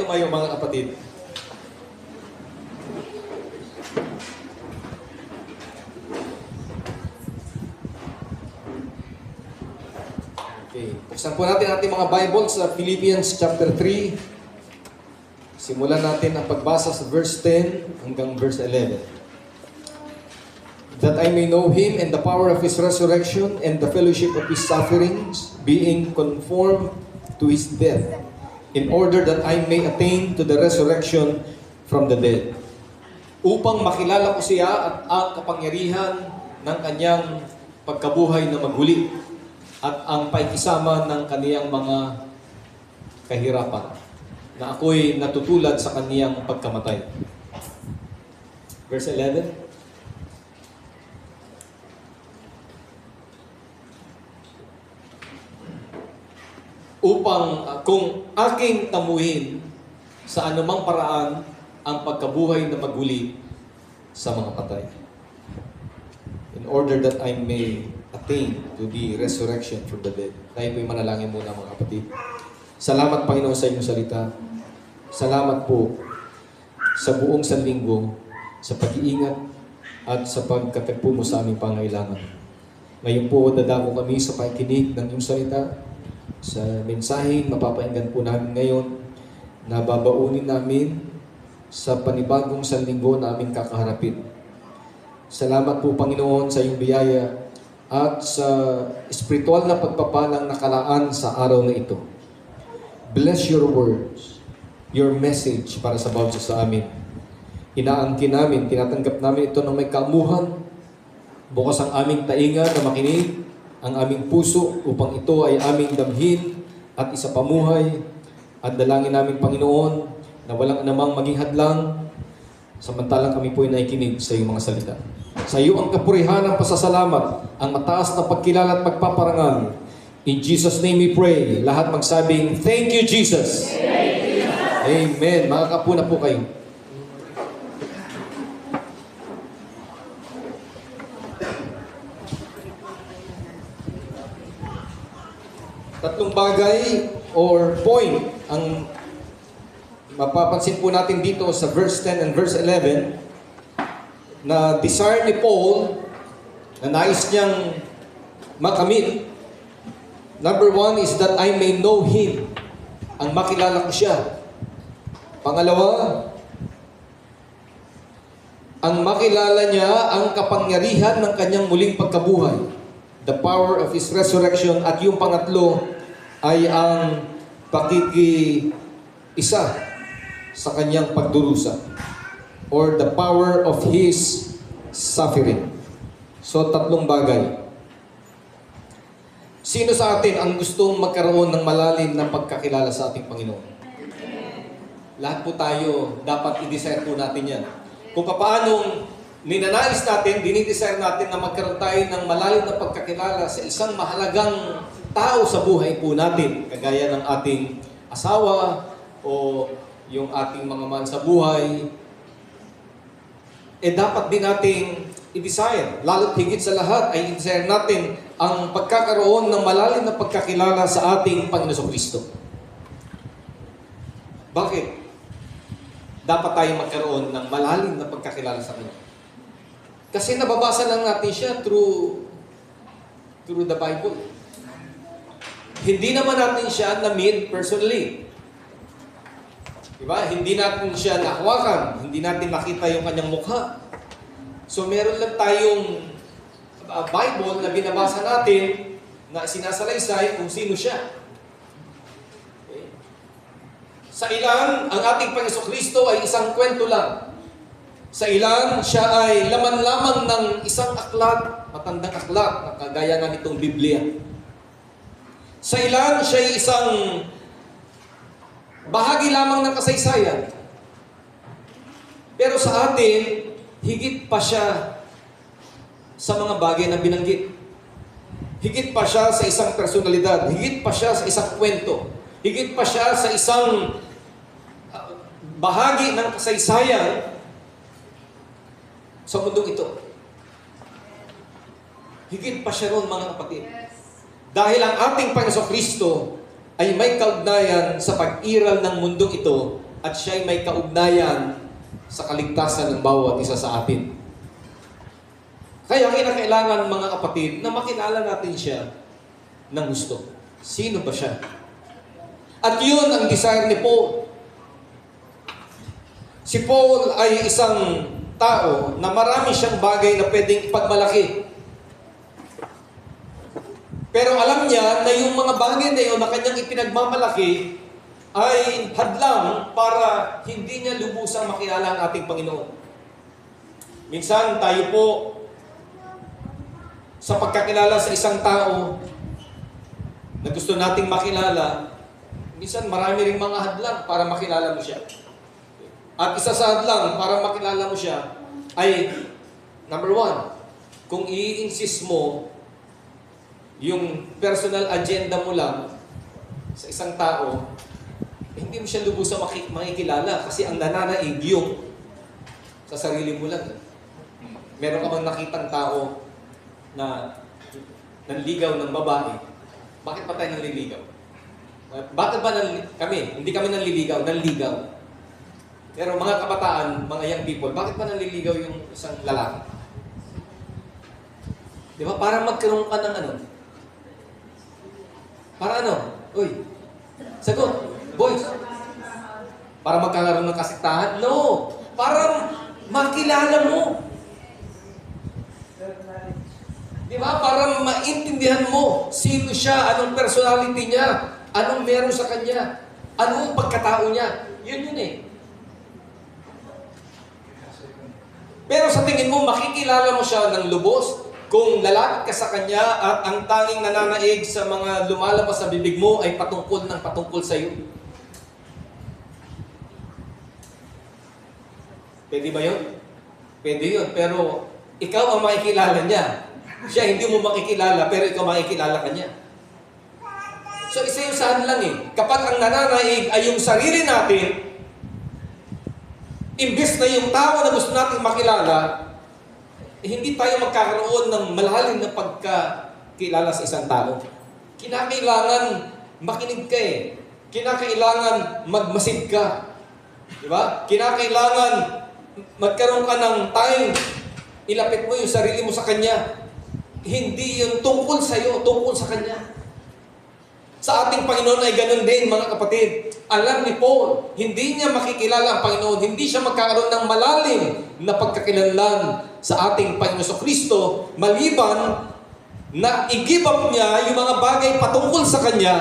tumayo mga kapatid. Okay. Buksan po natin ating mga Bible sa Philippians chapter 3. Simulan natin ang pagbasa sa verse 10 hanggang verse 11. That I may know Him and the power of His resurrection and the fellowship of His sufferings, being conformed to His death, in order that I may attain to the resurrection from the dead. Upang makilala ko siya at ang kapangyarihan ng kanyang pagkabuhay na maghuli at ang paikisama ng kaniyang mga kahirapan, na ako'y natutulad sa kaniyang pagkamatay. Verse 11. Upang kung aking tamuhin sa anumang paraan ang pagkabuhay na maghuli sa mga patay, in order that I may attain to the resurrection from the dead. Tayo po'y manalangin muna mga kapatid. Salamat Panginoon sa inyong salita. Salamat po sa buong sanlinggo, sa pag-iingat at sa pagkatagpo mo sa aming pangailangan. Ngayon po, dadako kami sa pakikinig ng iyong salita, sa mensaheng mapapainggan po namin ngayon, na babaunin namin sa panibagong sanlinggo na aming kakaharapin. Salamat po Panginoon sa iyong biyaya at sa espiritual na pagpapalang nakalaan sa araw na ito. Bless your words, your message para sa bawat sa amin. Inaangkin namin, tinatanggap namin ito ng may kaamuhan. Bukas ang aming tainga na makinig, ang aming puso upang ito ay aming damhin at isa pamuhay. At dalangin namin Panginoon na walang anumang maging hadlang samantalang kami po ay nakikinig sa iyong mga salita. Sa iyo ang kapurihan ng pasasalamat, ang mataas na pagkilala at pagpaparangal. In Jesus' name we pray. Lahat magsabing, thank you, Jesus. Amen. Makakapuna po kayo. Tatlong bagay or point ang mapapansin po natin dito sa verse 10 and verse 11 na desire ni Paul na nais niyang makamit. Number 1 is that I may know Him. Ang makilala ko siya. Pangalawa, ang makilala niya ang kapangyarihan ng kanyang muling pagkabuhay. The power of His resurrection. At yung pangatlo ay ang pakiki-isa sa kanyang pagdurusa. Or the power of His suffering. So, tatlong bagay. Sino sa atin ang gustong magkaroon ng malalim na pagkakilala sa ating Panginoon? Lahat po tayo, dapat i-desire po natin yan. Kung paanong ninanais natin, dinidesire natin na magkaroon tayo ng malalim na pagkakilala sa isang mahalagang tao sa buhay po natin. Kagaya ng ating asawa o yung ating mga man sa buhay. Dapat din nating i-desire. Lalo't higit sa lahat ay i-desire natin ang pagkakaroon ng malalim na pagkakilala sa ating Panginoon Kristo. Bakit? Dapat tayo magkaroon ng malalim na pagkakilala sa Kanya. Kasi nababasa lang natin siya through the Bible. Hindi naman natin siya na-meet personally. Diba? Hindi natin siya nahawakan. Hindi natin nakita yung kanyang mukha. So meron lang tayong Bible na binabasa natin na sinasalaysay kung sino siya. Okay. Sa ilan, ang ating Panginoon Kristo ay isang kwento lang. Sa ilan, siya ay laman lamang ng isang aklat, matandang aklat, na kagaya nga nitong Biblia. Sa ilan, siya ay isang bahagi lamang ng kasaysayan. Pero sa atin, higit pa siya sa mga bagay na binanggit. Higit pa siya sa isang personalidad. Higit pa siya sa isang kwento. Higit pa siya sa isang bahagi ng kasaysayan sa mundong ito. Higit pa siya ron, mga kapatid. Dahil ang ating Panginoon Kristo ay may kaugnayan sa pag-iral ng mundong ito at siya'y may kaugnayan sa kaligtasan ng bawat isa sa atin. Kaya kinakailangan, mga kapatid, na makilala natin siya ng gusto. Sino ba siya? At yun ang desire ni Paul. Si Paul ay isang tao na marami siyang bagay na pwedeng ipagmalaki. Pero alam niya na yung mga bagay na yun na kanyang ipinagmamalaki ay hadlang para hindi niya lubusang makilala ang ating Panginoon. Minsan tayo po, sa pagkakilala sa isang tao na gusto nating makilala, minsan marami ring mga hadlang para makilala mo siya. At isa sa hadlang para makilala mo siya ay, number 1, kung i-insist mo yung personal agenda mo lang sa isang tao, hindi mo siya lubusang makikilala kasi ang nananaig yung sa sarili mo lang. Meron ka bang nakitang tao na nanligaw ng babae? Bakit pa tayo nanliligaw? Bakit ba kami? Hindi kami nanliligaw, nanligaw. Pero mga kabataan, mga young people, bakit ba nanliligaw yung isang lalaki? Di ba? Para magkaroon ka ng ano? Para ano? Uy, sagot. Boys. Para magkakaroon ng kasiktahan? No. Para makilala mo. Di ba? Para maintindihan mo sino siya, anong personality niya, anong meron sa kanya, anong pagkatao niya. Yun eh. Pero sa tingin mo, makikilala mo siya ng lubos kung lalapit ka sa kanya at ang tanging nananaig sa mga lumalabas sa bibig mo ay patungkol ng patungkol sa iyo. Pwede ba yun? Pwede yun. Pero ikaw ang makikilala niya. Siya hindi mo makikilala, pero ikaw makikilala ka niya. So isa yung saan lang eh. Kapag ang nananaig ay yung sarili natin, imbes na yung tao na gusto natin makilala, hindi tayo magkakaroon ng malalim na pagkakilala sa isang tao. Kinakailangan makinig ka eh. Kinakailangan magmasid ka. Di ba? Kinakailangan magkaroon ka ng time. Ilapit mo yung sarili mo sa Kanya. Hindi yun tungkol sa iyo, tungkol sa Kanya. Sa ating Panginoon ay ganun din, mga kapatid. Alam ni Paul, hindi niya makikilala ang Panginoon, hindi siya magkakaroon ng malalim na pagkakilanlan sa ating Panginoon Kristo, maliban na i-give up niya yung mga bagay patungkol sa Kanya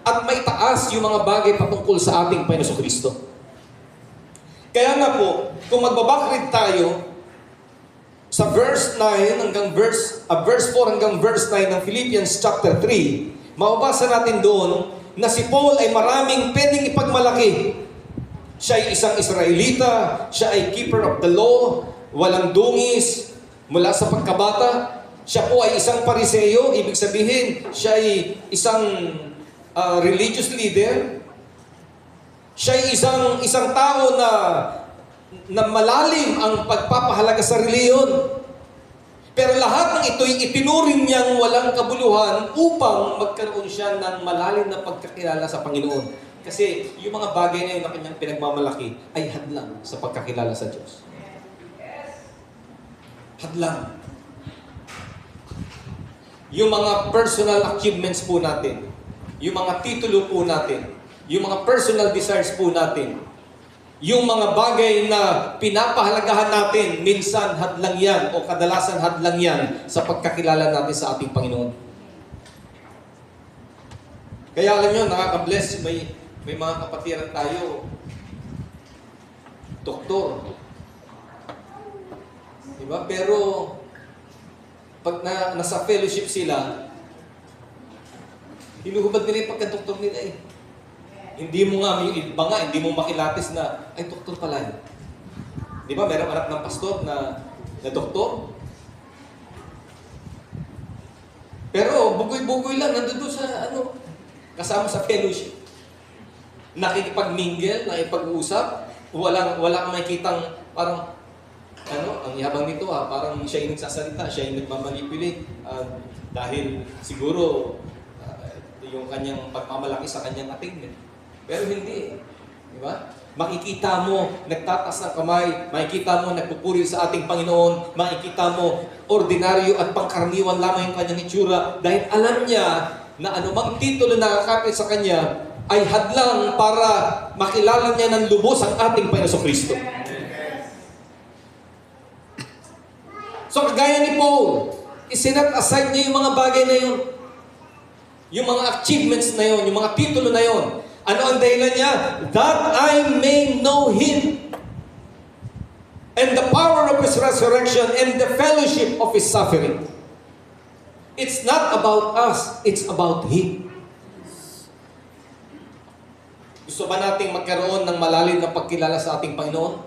at maitaas yung mga bagay patungkol sa ating Panginoon Kristo. Kaya nga po, kung magbabackread tayo sa verse 9 hanggang verse 4 hanggang verse 9 ng Philippians chapter 3, mababasa natin doon na si Paul ay maraming pwedeng ipagmalaki. Siya ay isang Israelita, siya ay keeper of the law, walang dungis mula sa pagkabata. Siya po ay isang Pariseo, ibig sabihin, siya ay isang religious leader. Siya ay isang tao na malalim ang pagpapahalaga sa reliyon. Pero lahat ng ito'y itinuring niyang walang kabuluhan upang magkaroon siya ng malalim na pagkakilala sa Panginoon. Kasi yung mga bagay na yun na kanyang pinagmamalaki ay hadlang sa pagkakilala sa Diyos. Hadlang. Yung mga personal achievements po natin, yung mga titulo po natin, yung mga personal desires po natin, yung mga bagay na pinapahalagahan natin, minsan hadlang yan o kadalasan hadlang yan sa pagkakilala natin sa ating Panginoon. Kaya alam nyo, nakaka-bless, may mga kapatiran tayo, doktor. Diba? Pero, pag nasa fellowship sila, hinuhubad nila yung pagka-doktor nila eh. Hindi mo nga, yung iba nga, hindi mo makilatis na, ay, doktor pala yun. Di ba, meron anak ng pastor na doktor? Pero, bugoy-bugoy lang, nandun sa, kasama sa fellowship. Nakikipag-mingle, nakipag-usap, wala kang makikitang, parang, ang yabang nito parang siya yung nagsasalita, siya yung nagmamanipulate, dahil siguro, yung kanyang pagmamalaki sa kanyang atingin. Pero hindi. Di ba? Makikita mo, nagtatas ng kamay, makikita mo, nagpupuri sa ating Panginoon, makikita mo, ordinaryo at pangkaraniwan lamang yung kanyang itsura dahil alam niya na anumang titulo na nakakapit sa kanya ay hadlang para makilala niya ng lubos ang ating Panginoon Kristo. So kagaya ni Paul, isinat aside niya yung mga bagay na yun. Yung mga achievements na yun, yung mga titulo na yun. Ano ang dahilan niya? That I may know Him and the power of His resurrection and the fellowship of His suffering. It's not about us, it's about Him. Gusto ba nating magkaroon ng malalim na pagkilala sa ating Panginoon?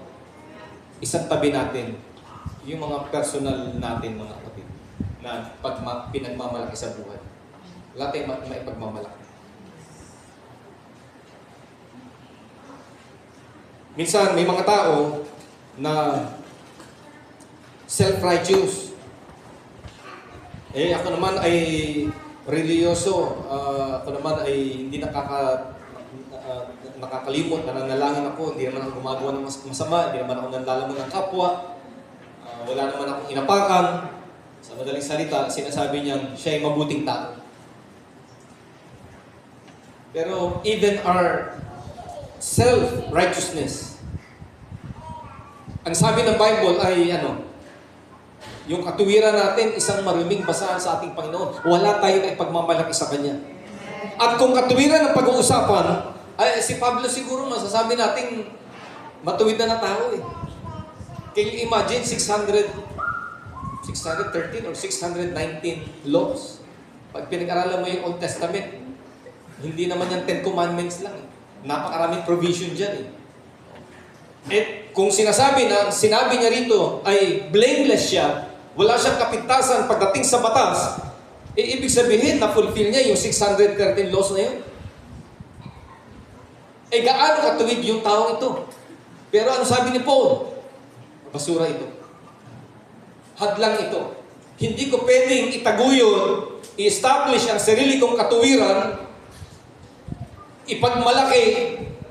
Isang tabi natin yung mga personal natin, mga kapatid, na pinagmamalaki sa buhay. Wala tayong maipagmamalaki. Minsan, may mga tao na self-righteous. Ako naman ay religyoso. Ako naman ay hindi nakakalimot. Nananalangin ako. Hindi naman ako gumagawa ng masama. Hindi naman ako nanlalamon ng kapwa. Wala naman akong inapakan. Sa madaling salita, sinasabi niya, siya ay mabuting tao. Pero even our self-righteousness, ang sabi ng Bible ay yung katuwiran natin, isang maruming basahan sa ating Panginoon. Wala tayo na ipagmamalaki sa Kanya. At kung katuwiran ang pag-uusapan, ay si Pablo siguro masasabi natin matuwid na tao eh. Can you imagine 613 or 619 laws? Pag pinag-aralan mo yung Old Testament, hindi naman yan 10 Commandments lang eh. Napakaraming provision dyan eh. Kung sinabi niya rito ay blameless siya, wala siyang kapintasan pagdating sa batas, ibig sabihin na fulfill niya yung 613 laws na yun. Gaano katuwid yung taong ito? Pero ano sabi ni Paul? Basura ito. Hadlang ito. Hindi ko pwedeng itaguyod, i-establish ang sarili kong katuwiran, ipagmalaki,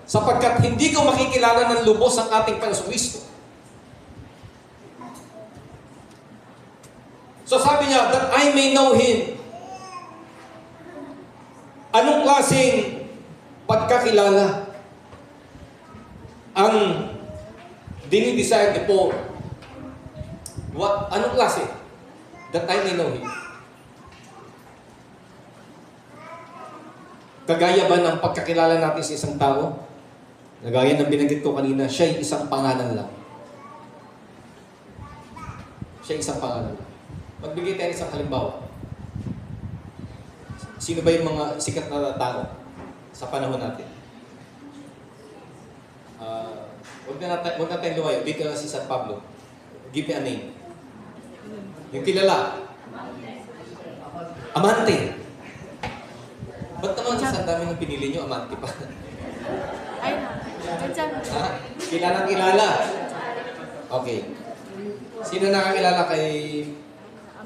sapagkat hindi ko makikilala ng lubos ang ating Panginoon Kristo. So sabi niya, that I may know Him. Anong klaseng pagkakilala ang dinidesire ni Paul? Anong klase? That I may know Him. Kagaya ba ng pagkakilala natin sa isang tao? Nagaya ng binanggit ko kanina, siya ay isang pangalan lang. Siya ay isang pangalan lang. Magbigay tayo isang halimbawa. Sino ba yung mga sikat na tao sa panahon natin? Huwag na tayo lumayo. Dito na si San Pablo. Give me a name. Yung kilala. Amante. Ba't naman sa dami ng pinili nyo, amante pa? Ay, Kilala. Okay. Sino nakakilala kay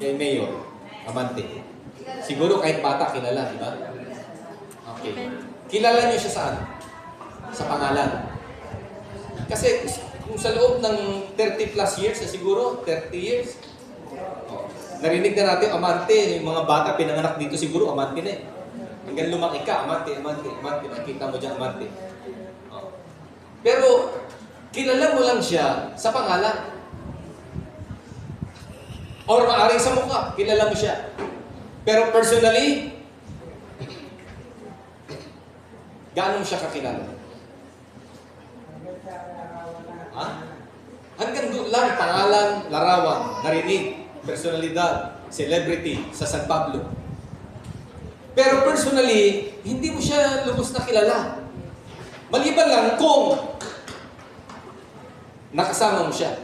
Mayor? Amante. Siguro kahit bata kilala, di ba? Okay. Kilala nyo siya saan? Sa pangalan. Kasi kung sa loob ng 30 plus years, siguro 30 years, narinig na natin amante, yung mga bata pinanganak dito siguro amante na eh. Hanggang lumaki ka, amante. Nakikita mo dyan, amante. Pero, kilala mo lang siya sa pangalan. Or maaaring sa mukha, kilala mo siya. Pero personally, gaano mo siya kakilala? Hanggang doon lang, pangalan, larawan, narinig, personalidad, celebrity sa San Pablo. Pero personally, hindi mo siya lubos na kilala. Maliban lang kung nakasama mo siya.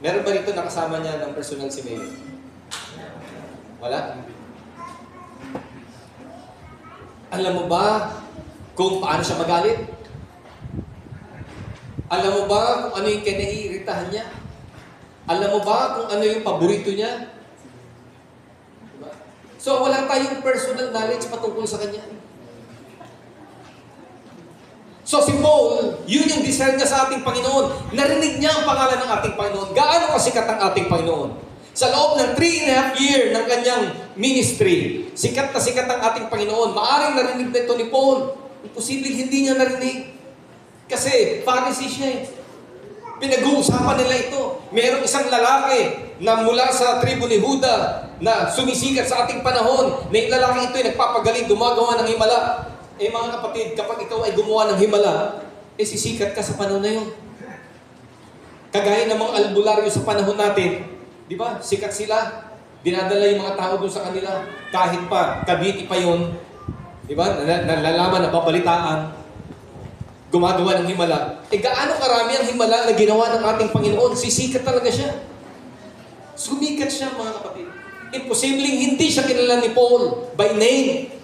Meron ba rito nakasama niya ng personal si Mayor? Wala? Alam mo ba kung paano siya magalit? Alam mo ba kung ano yung kinaiiritahan niya? Alam mo ba kung ano yung paborito niya? So, wala tayong personal knowledge patungkol sa kanya. So si Paul, yun yung desire niya sa ating Panginoon. Narinig niya ang pangalan ng ating Panginoon. Gaano kasikat ang ating Panginoon? Sa loob ng 3.5 year ng kanyang ministry, sikat na sikat ang ating Panginoon. Maaring narinig na ito ni Paul. Imposibleng hindi niya narinig. Kasi Pharisee siya eh. Pinag-uusapan nila ito. Mayroong isang lalaki na mula sa tribu ni Juda na sumisikat sa ating panahon, na yung lalaki ito ay nagpapagaling, gumagawa ng himala. Eh mga kapatid, kapag ikaw ay gumawa ng himala, eh sisikat ka sa panahon na yun. Kagaya ng mga albularyo sa panahon natin, di ba? Sikat sila. Dinadala yung mga tao doon sa kanila. Kahit pa, Cavite pa yun. Di ba? Nalalaman, nababalitaan. Gumagawa ng himala. Eh gaano karami ang himala na ginawa ng ating Panginoon? Sisikat talaga siya. Sumikat siya, mga kapatid. Imposibleng hindi siya kilala ni Paul by name.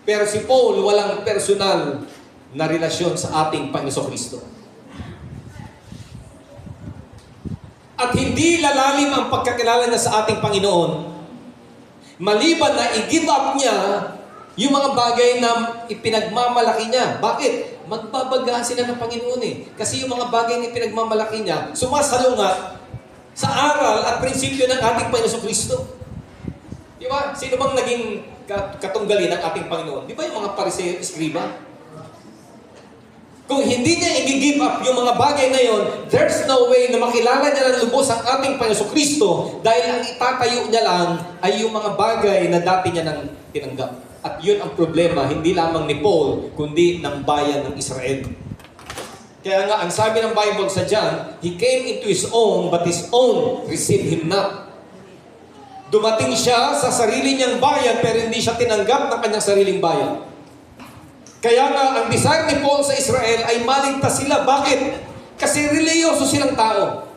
Pero si Paul walang personal na relasyon sa ating Panginoon Kristo. At hindi lalalim ang pagkakilala niya sa ating Panginoon, maliban na i-give up niya yung mga bagay na ipinagmamalaki niya. Bakit? Magbabaga sila ng Panginoon eh. Kasi yung mga bagay na ipinagmamalaki niya, sumasalungat sa aral at prinsipyo ng ating Panginoon Kristo. Di ba? Sino bang naging katunggali ng ating Panginoon? Di ba yung mga Pariseo, Eskriba? Kung hindi niya i-give up yung mga bagay na yon, there's no way na makilala niya ng lubos ang ating Panginoon Kristo dahil ang itatayo niya lang ay yung mga bagay na dati niya nang tinanggap. At yun ang problema, hindi lamang ni Paul, kundi ng bayan ng Israel. Kaya nga, ang sabi ng Bible sa John, He came into His own, but His own received Him not. Dumating siya sa sarili niyang bayan, pero hindi siya tinanggap ng kanyang sariling bayan. Kaya nga, ang desire ni Paul sa Israel ay maligtas sila. Bakit? Kasi reliyoso silang tao.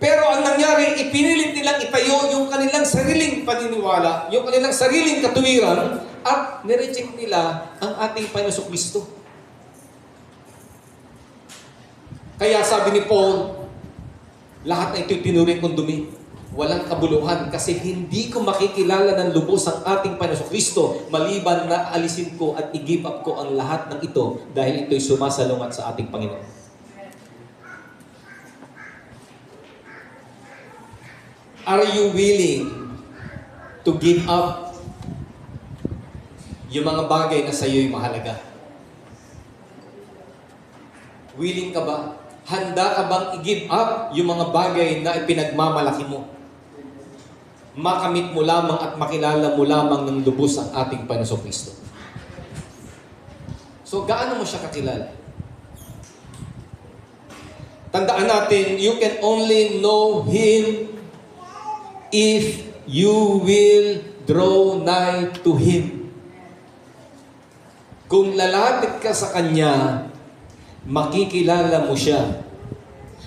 Pero ang nangyari, ipinilit nilang itayo yung kanilang sariling paniniwala, yung kanilang sariling katuwiran, at nireject nila ang ating Panginoon Kristo. Kaya sabi ni Paul, lahat na ito'y tinuring kong dumi. Walang kabuluhan kasi hindi ko makikilala ng lubos ang ating Panginoon Kristo maliban na alisin ko at i-give up ko ang lahat ng ito dahil ito'y sumasalungat sa ating Panginoon. Are you willing to give up yung mga bagay na sa iyo'y mahalaga? Willing ka ba? Handa ka bang i-give up yung mga bagay na ipinagmamalaki mo? Makamit mo lamang at makilala mo lamang ng lubos ang ating Panginoon Kristo. So, gaano mo siya kakilala? Tandaan natin, you can only know Him if you will draw nigh to Him. Kung lalapit ka sa Kanya, makikilala mo siya.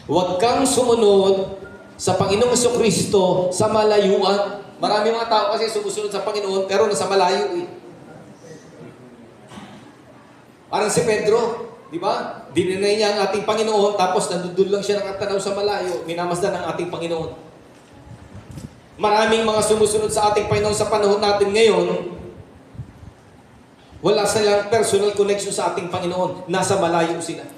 Huwag kang sumunod sa Panginoong Kristo sa malayuan. Marami mga tao kasi sumusunod sa Panginoon pero nasa malayo eh. Parang si Pedro, di ba? Dininay niya ang ating Panginoon tapos nandudul lang siya nakatanaw sa malayo. Minamasdan ang ating Panginoon. Maraming mga sumusunod sa ating Panginoon sa panahon natin ngayon, wala silang personal connection sa ating Panginoon. Nasa malayo sila.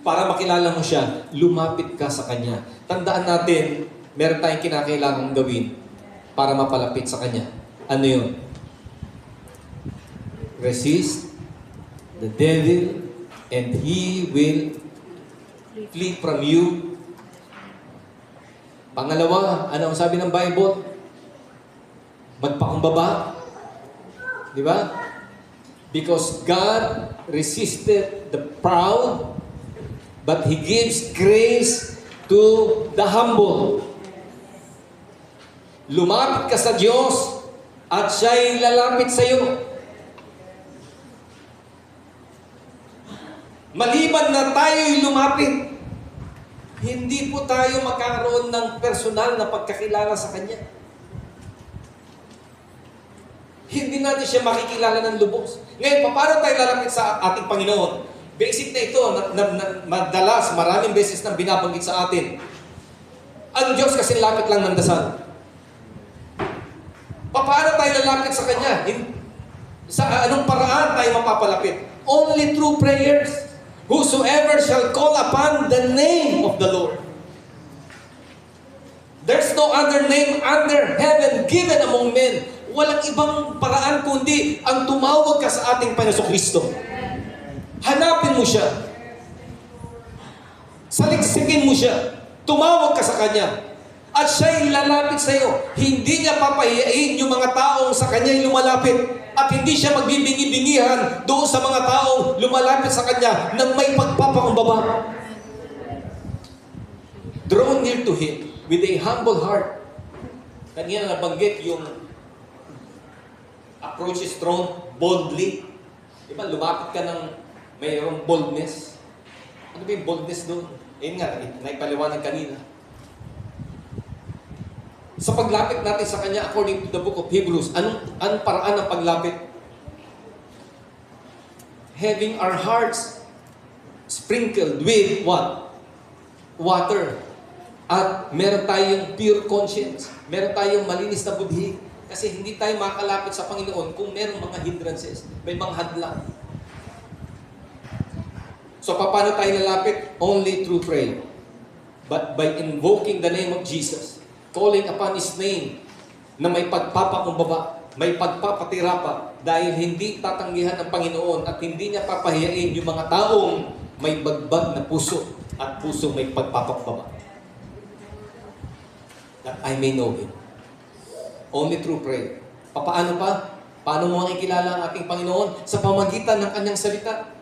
Para makilala mo siya, lumapit ka sa Kanya. Tandaan natin, meron tayong kinakailangang gawin para mapalapit sa Kanya. Ano yun? Resist the devil and he will flee from you. Pangalawa, ano ang sabi ng Bible? Magpakumbaba. Di ba? Because God resisted the proud, but He gives grace to the humble. Lumapit ka sa Diyos at siya'y lalapit sa iyo. Maliban na tayo'y lumapit, hindi po tayo magkakaroon ng personal na pagkakilala sa Kanya. Hindi natin siya makikilala ng lubos. Ngayon, paano tayo lalapit sa ating Panginoon? Basic na ito, madalas, maraming beses nang binabanggit sa atin. Ang Diyos kasi lapit lang ng dasal. Paano tayo lalapit sa Kanya? Sa anong paraan tayo mapapalapit? Only through prayers. Whosoever shall call upon the name of the Lord. There's no other name under heaven given among men. Walang ibang paraan kundi ang tumawag ka sa ating Panginoong Kristo. Hanapin mo siya. Saliksikin mo siya. Tumawag ka sa Kanya. At siya'y lalapit sa iyo. Hindi niya papahiyain yung mga taong sa Kanya'y lumalapit. At hindi siya magbibingi-bingihan doon sa mga taong lumalapit sa Kanya nang may pagpapakumbaba. Draw near to Him with a humble heart. Kanina nabanggit yung approach His throne boldly. Diba, lumapit ka ng mayroong boldness. Ano ba yung boldness doon? Ayun nga, naipaliwanag kanina. Sa paglapit natin sa Kanya, according to the book of Hebrews, anong paraan ng paglapit? Having our hearts sprinkled with what? Water. At meron tayong pure conscience. Meron tayong malinis na budhi. Kasi hindi tayo makalapit sa Panginoon kung meron mga hindrances. May mga hadlang. So, paano tayo lalapit? Only through prayer. But by invoking the name of Jesus, calling upon His name, na may pagpapakumbaba, may pagpapatira pa, dahil hindi tatanggihan ng Panginoon at hindi niya papahiyain yung mga taong may bagbag na puso at puso may pagpapakumbaba. That I may know Him. Only through prayer. Paano pa? Paano mo makikilala ang ating Panginoon? Sa pamagitan ng Kanyang salita.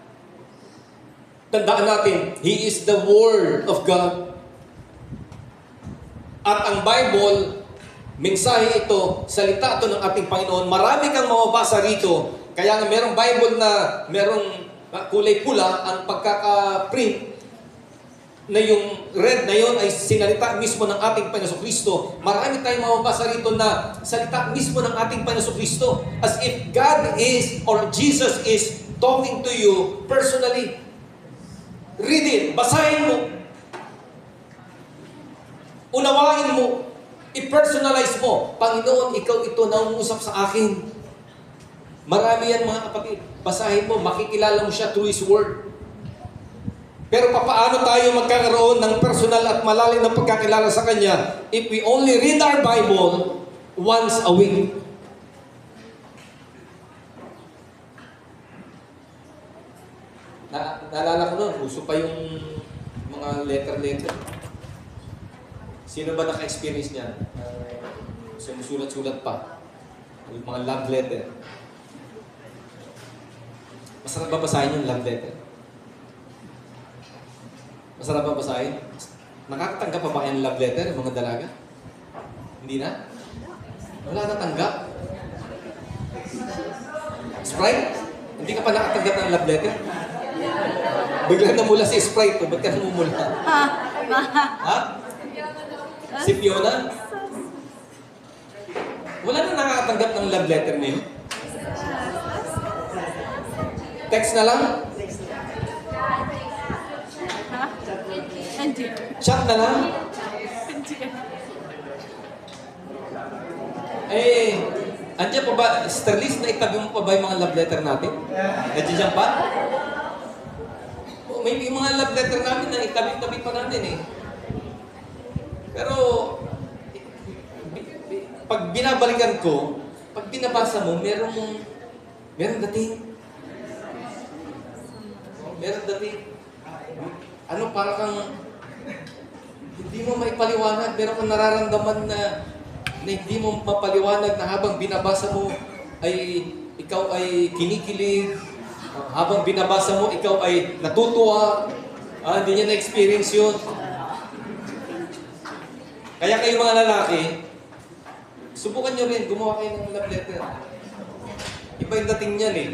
Tandaan natin, He is the Word of God. At ang Bible, mensahe ito, salita ito ng ating Panginoon. Marami kang mababasa rito. Kaya nga merong Bible na merong kulay pula, ang pagkaka-print na yung red na yon ay sinalita mismo ng ating Panginoon Kristo. Marami tayong mababasa rito na salita mismo ng ating Panginoon Kristo. As if God is, or Jesus is talking to you personally. Read it, basahin mo. Unawain mo. I-personalize mo. Panginoon, ikaw ito na umuusap sa akin. Marami yan mga kapatid. Basahin mo, makikilala mo siya through His Word. Pero paano tayo magkakaroon ng personal at malalim na pagkakilala sa Kanya if we only read our Bible once a week? Naalala ko noon, uso pa yung mga letter-letter. Sino ba naka-experience niyan? Sumusulat-sulat pa. Yung mga love letter. Masarap ba basahin yung love letter? Masarap ba basahin? Nakakatanggap pa ba kayo ng love letter, mga dalaga? Hindi na? Wala na tanggap? Sprite? Hindi ka pa nakatanggap ng love letter? Bigla namula si Sprite ko. Ba't ka namumula? Ha? Si Fiona? Wala na nakakatanggap ng love letter niyo? Text na lang? Chat na lang? Andiyan pa ba, Sterlis, na itabi mo pa ba yung mga love letter natin? Nandiyan pa? May mga love letter namin na itabi-tabi pa natin eh. Pero, pag binabalikan ko, pag binabasa mo, merong dating. Meron dating. Ano, para kang, hindi mo maipaliwanag, meron kang nararamdaman na hindi mo mapaliwanag na habang binabasa mo, ay ikaw ay kinikilig. Habang binabasa mo, ikaw ay natutuwa. Hindi niya na-experience yun. Kaya kayo mga lalaki, subukan nyo rin, gumawa kayo ng love letter. Iba yung dating niyan eh.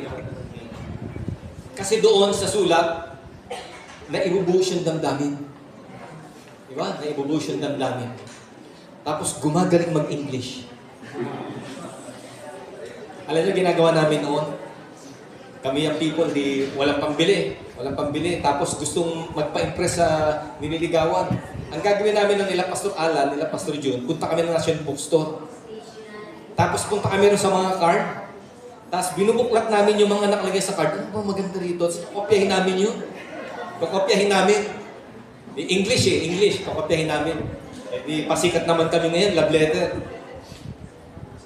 Kasi doon sa sulat, naibubuhos yung damdamin. Diba? Naibubuhos yung damdamin. Tapos gumagaling mag-English. Alam niyo ginagawa namin noon? Kami ang people, walang pambili. Walang pambili. Tapos gustong magpa-impress sa nililigawan. Ang gagawin namin ng nila Pastor Alan, nila Pastor June, punta kami ng National Bookstore. Tapos punta kami rin sa mga card. Tapos binubuklat namin yung mga nakalagay sa card. Ano ba maganda rito? So, kopyahin namin yun. Kopyahin namin. English English. Kopyahin namin. Di pasikat naman kami ngayon, love letter.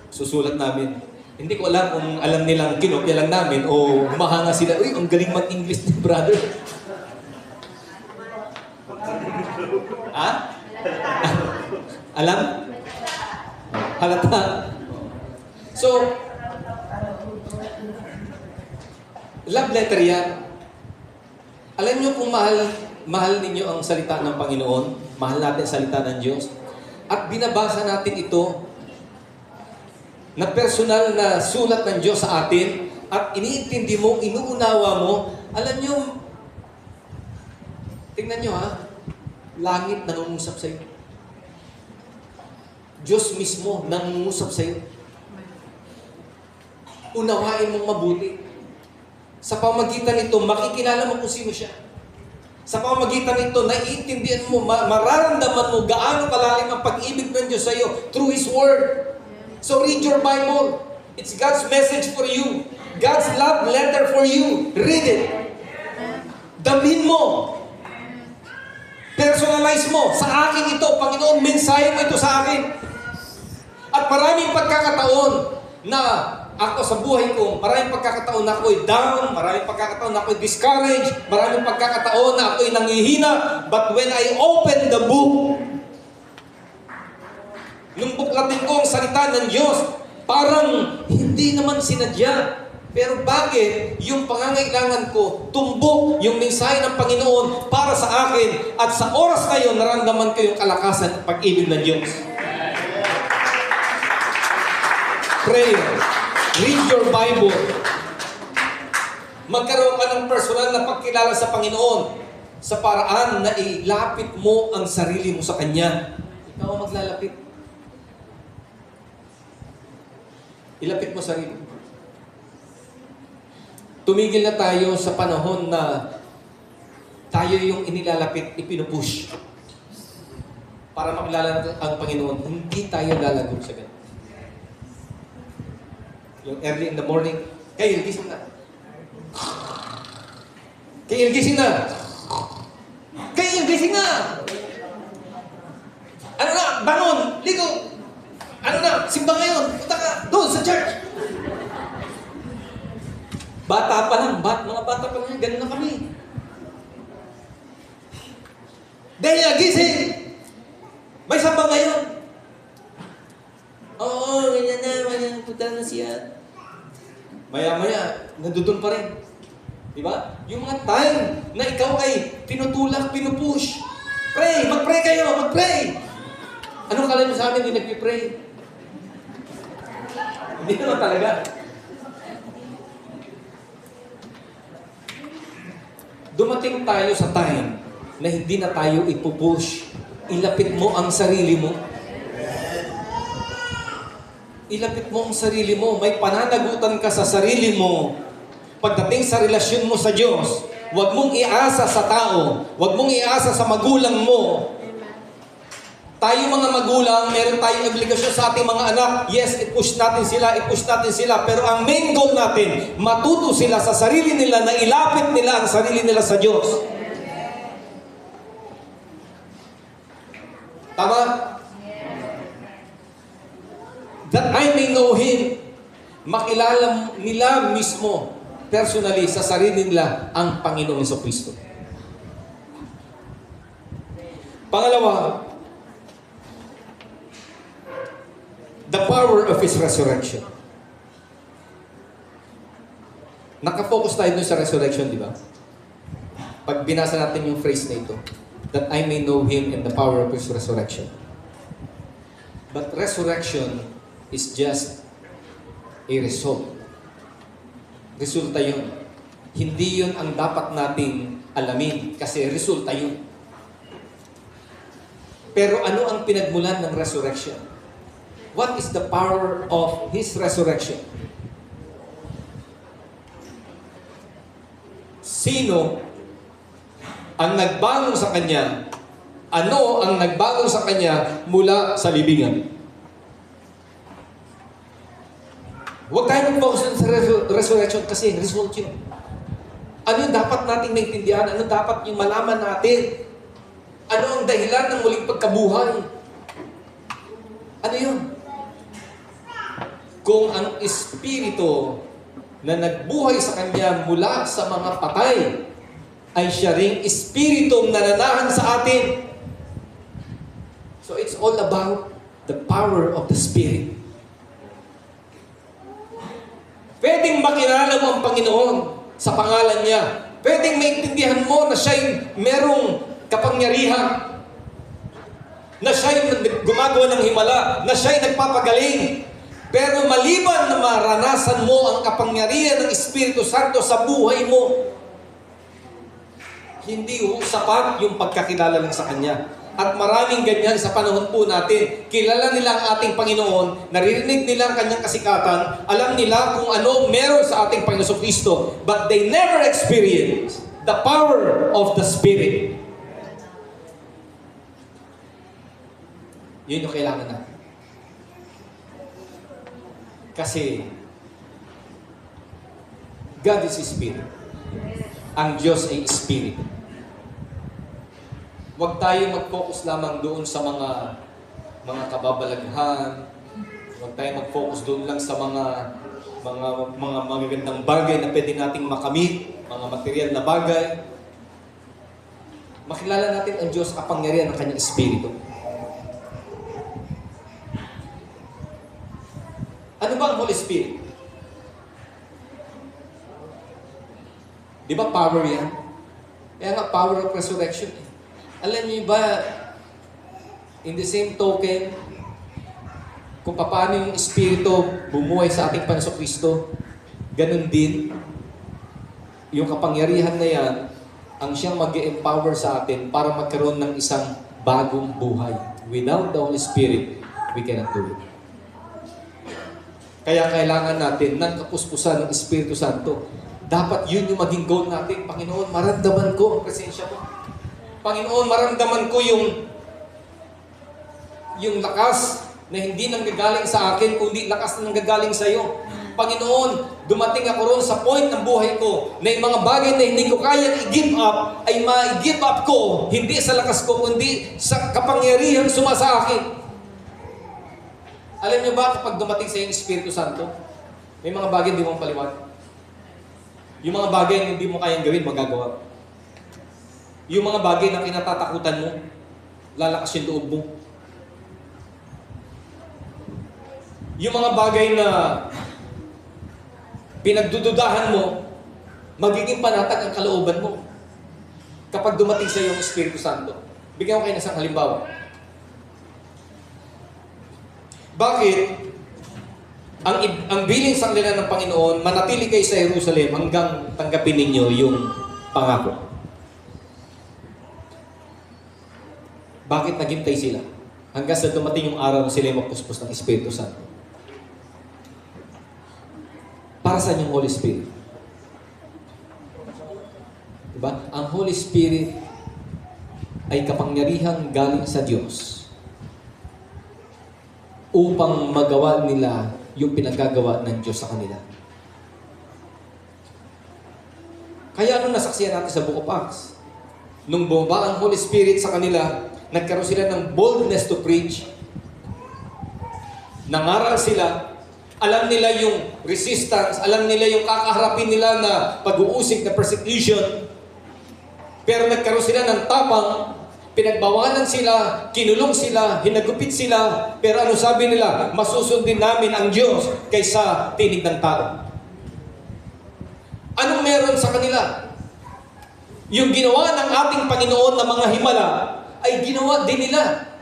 Susulat namin. Hindi ko alam kung alam nilang kinopya lang namin o humahanga sila, uy, ang galing mag-English ni brother. Ha? Alam? Halata. So, love letter yan. Alam niyo kung mahal ninyo ang salita ng Panginoon, mahal natin ang salita ng Diyos, at binabasa natin ito na personal na sulat ng Diyos sa atin, at iniintindi mo, inuunawa mo, alam niyo, tingnan niyo ha, langit nangungusap sa iyo. Diyos mismo nangungusap sa iyo. Unawain mong mabuti. Sa pamagitan nito, makikilala mo kung sino siya. Sa pamagitan nito, naiintindihan mo, mararamdaman mo gaano kalalim ang pag-ibig ng Diyos sa iyo through His Word. So read your Bible. It's God's message for you. God's love letter for you. Read it. Damhin mo. Personalize mo. Sa akin ito, Panginoon, mensahe mo ito sa akin. At maraming pagkakataon na ako sa buhay ko, maraming pagkakataon na ako'y down, maraming pagkakataon na ako'y discouraged, maraming pagkakataon na ako'y nanghihina. But when I open the book, nung buklatin ko ang salita ng Diyos, parang hindi naman sinadya. Pero bakit yung pangangailangan ko, tumbok yung mensahe ng Panginoon para sa akin, at sa oras na yun, naramdaman ko yung kalakasan at pag-ibig ng Diyos. Prayer. Read your Bible. Magkaroon ka ng personal na pagkilala sa Panginoon sa paraan na ilapit mo ang sarili mo sa Kanya. Ikaw ang maglalapit. Ilapit mo sarili. Tumigil na tayo sa panahon na tayo yung inilalapit, ipinupush para makilala natin ang Panginoon. Hindi tayo lalagot sa ganun. Yung early in the morning, Kyle, gising na. Kyle, gising na. Kyle, gising na. Ano na? Bangon! Ligo! Ano na? Simba ngayon! Punta ka! Doon sa church! Bata pa lang, mga bata pa lang, ganun na kami. Daya, gising! May samba ngayon! Oo, ganyan na, punta na siya. Maya-maya, nandun pa rin. Diba? Yung mga time na ikaw ay tinutulak, pinupush. Pray! Mag-pray kayo! Mag-pray! Anong kala mo sa amin, hindi nagpipray? Hindi naman talaga. Dumating tayo sa time na hindi na tayo ipupush. Ilapit mo ang sarili mo. Ilapit mo ang sarili mo. May pananagutan ka sa sarili mo. Pagdating sa relasyon mo sa Diyos, huwag mong iasa sa tao. Huwag mong iasa sa magulang mo. Tayo mga magulang, meron tayong obligasyon sa ating mga anak. Yes, i-push natin sila. Pero ang main goal natin, matuto sila sa sarili nila na ilapit nila ang sarili nila sa Diyos. Tama? That I may know Him. Makilala nila mismo, personally, sa sarili nila, ang Panginoong Jesucristo. Pangalawa, the power of His resurrection. Nakafocus tayo dun sa resurrection, di ba? Pag binasa natin yung phrase na ito, that I may know Him and the power of His resurrection. But resurrection is just a result. Resulta yun. Hindi yun ang dapat nating alamin kasi resulta yun. Pero ano ang pinagmulan ng resurrection? What is the power of His resurrection? Sino ang nagbangon sa Kanya? Ano ang nagbangon sa Kanya mula sa libingan? Huwag tayo mag-focus sa resurrection kasi result yun. Ano yung dapat nating maintindihan? Ano dapat yung malaman natin? Ano ang dahilan ng muling pagkabuhay? Ano yun? Kung ang Espiritu na nagbuhay sa Kanya mula sa mga patay ay siya ring Espiritu nananahan sa atin. So it's all about the power of the Spirit. Pwedeng makilala mo ang Panginoon sa pangalan niya. Pwedeng maintindihan mo na siya'y merong kapangyarihan. Na siya'y gumagawa ng himala. Na siya'y nagpapagaling. Pero maliban na maranasan mo ang kapangyarihan ng Espiritu Santo sa buhay mo, hindi sapat yung pagkakilala lang sa Kanya. At maraming ganyan sa panahon po natin. Kilala nila ang ating Panginoon, naririnig nila ang Kanyang kasikatan, alam nila kung ano meron sa ating Panginoon Kristo, but they never experience the power of the Spirit. Yun yung kailangan natin. Kasi God is Spirit. Ang Diyos ay Spirit. Huwag tayo mag-focus lamang doon sa mga kababalaghan. Huwag tayo mag-focus doon lang sa mga magagandang bagay na pwede nating makamit, mga material na bagay. Makilala natin ang Diyos kapangyarihan ng Kanyang Espiritu. Ano ba ang Holy Spirit? Di ba power yan? Kaya nga power of resurrection. Alam niyo ba, in the same token, kung paano yung Espiritu bumuhay sa ating Panginoon Kristo, ganun din, yung kapangyarihan na yan, ang siyang mag-empower sa atin para magkaroon ng isang bagong buhay. Without the Holy Spirit, we cannot do it. Kaya kailangan natin ng kapuspusan ng Espiritu Santo. Dapat yun yung maging goal natin. Panginoon, maramdaman ko ang presensya mo. Panginoon, maramdaman ko yung lakas na hindi nanggagaling sa akin, kundi lakas na nanggagaling sa iyo. Panginoon, dumating ako roon sa point ng buhay ko na yung mga bagay na hindi ko kayang i-give up, ay ma-give up ko, hindi sa lakas ko, kundi sa kapangyarihan sumasa akin. Alam niyo ba, kapag dumating sa iyo yung Espiritu Santo, may mga bagay hindi mo paliwanag. Yung mga bagay na hindi mo kayang gawin, magagawa. Yung mga bagay na kinatatakutan mo, lalakas yung loob mo. Yung mga bagay na pinagdududahan mo, magiging panatag ang kalooban mo. Kapag dumating sa iyo ang Espiritu Santo. Bigyan ko kayo ng isang halimbawa. Bakit? Ang biling sa kanila ng Panginoon, manatili kayo sa Jerusalem hanggang tanggapin ninyo yung pangako. Bakit naghintay sila? Hanggang sa dumating yung araw na sila mapuspos ng Espiritu Santo. Para saan yung Holy Spirit? Diba? Ang Holy Spirit ay kapangyarihan galing sa Diyos upang magawa nila yung pinagagawa ng Diyos sa kanila. Kaya nung nasaksiyan natin sa Book of Acts, nung bumaba ang Holy Spirit sa kanila, nagkaroon sila ng boldness to preach. Nangaral sila. Alam nila yung resistance. Alam nila yung kakaharapin nila na pag-uusig na persecution. Pero nagkaroon sila ng tapang. Pinagbawalan sila. Kinulong sila. Hinagupit sila. Pero ano sabi nila? Masusundin namin ang Diyos kaysa tinig ng tao. Anong meron sa kanila? Yung ginawa ng ating Panginoon na mga himala ay ginawa din nila.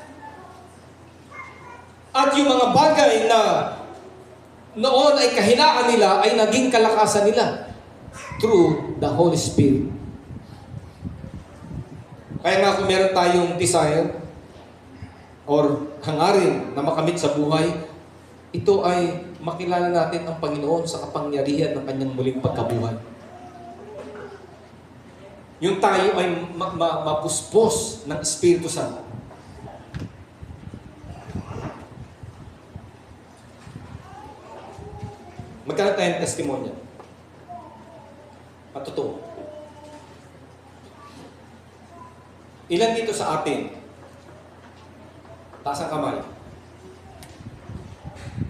At yung mga bagay na noon ay kahinaan nila ay naging kalakasan nila through the Holy Spirit. Kaya nga kung meron tayong desire or hangarin na makamit sa buhay, ito ay makilala natin ang Panginoon sa kapangyarihan ng Kanyang muling pagkabuhay. Yung tayo ay mapuspos ng Espiritu Santo. Magkaroon tayong testimonya. Patotoo. Ilan dito sa atin? Taas ang kamay.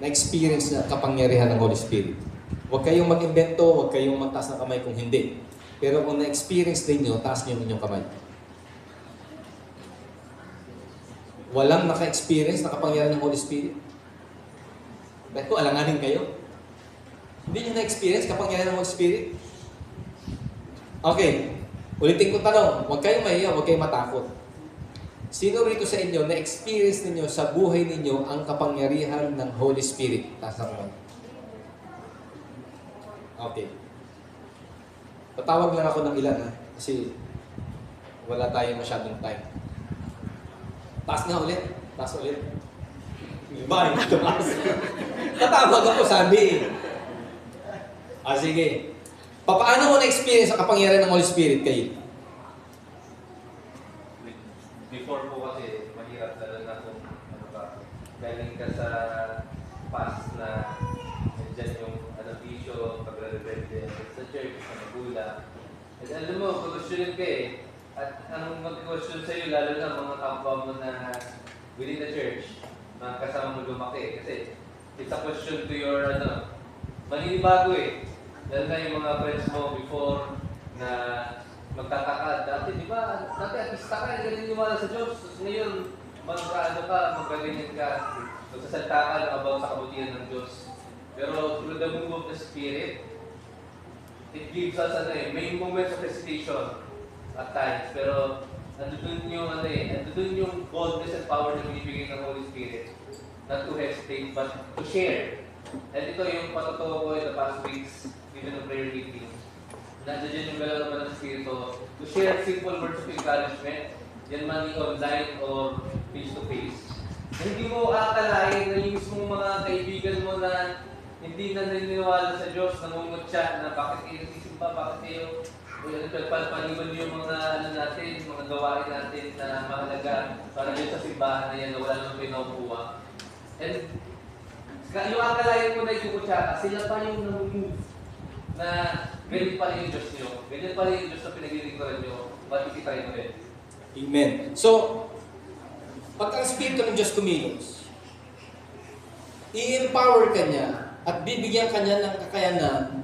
Na-experience na kapangyarihan ng Holy Spirit. Huwag kayong mag-invento, huwag kayong magtaas ng kamay kung hindi. Pero kung na-experience din nyo, taas nyo inyong kamay. Walang naka-experience na kapangyarihan ng Holy Spirit. Bakit ko alanganin kayo? Hindi nyo na-experience kapangyarihan ng Holy Spirit? Okay. Ulitin ko tanong. Huwag kayong mahiya, huwag kayong matakot. Sino rito sa inyo na-experience ninyo sa buhay ninyo ang kapangyarihan ng Holy Spirit? Taas ang kamay. Okay. Tatawag lang ako ng ilan ha. Kasi wala tayong masyadong time. Taas nga ulit. Taas ulit. Iba, hindi tumaas. Tatawag ako, sabi. Sige. Paano mo na-experience ang kapangyarihan ng Holy Spirit kayo? Before po kasi, mahirap na kung ano ba, galing ka sa past na nandiyan yung vision, pagre-rebelde sa church, sa magulang. At alam mo, pag-questionin ka eh. At ang mag-question sa'yo, lalo na mga kapwa mo na within the church, mga kasama mo lumaki. Kasi it's a question to your, maninibago eh. Lalo na yung mga friends mo before na magtataka. Dati, di ba? Dati artista ka, galing niwala sa Diyos. Tapos ngayon, magaling ka. Magsasalta ka lang about sa kabutihan ng Diyos. Pero through the move of the Spirit, it gives us may moments of hesitation at times. Pero andun yung boldness and power na binibigay ng Holy Spirit. Not to hesitate, but to share. And ito yung patotoo ko in the past weeks, even in prayer meeting. Nandiyan yung galaw naman ng Espiritu. To share simple words of encouragement, yan man online or face-to-face. Hindi mo akalain na yung mismong mga kaibigan mo na hindi na naniniwala sa Diyos, namumutya na bakit kayo nagsisimba, bakit kayo paliban yung mga natin, mga gawain natin na mahalaga para din sa simbahan na yan na wala naman pinukuha. And yung akalain mo na ikukutya ka, sila pa yung namumove na ganyan pa rin yung Diyos nyo, ganyan pa rin yung Diyos na pinaglilingkuran nyo, matikitay mo rin. Amen. So, pag ang Espiritu ng Diyos kumilos, i-empower ka niya at bibigyan ka niya ng kakayanan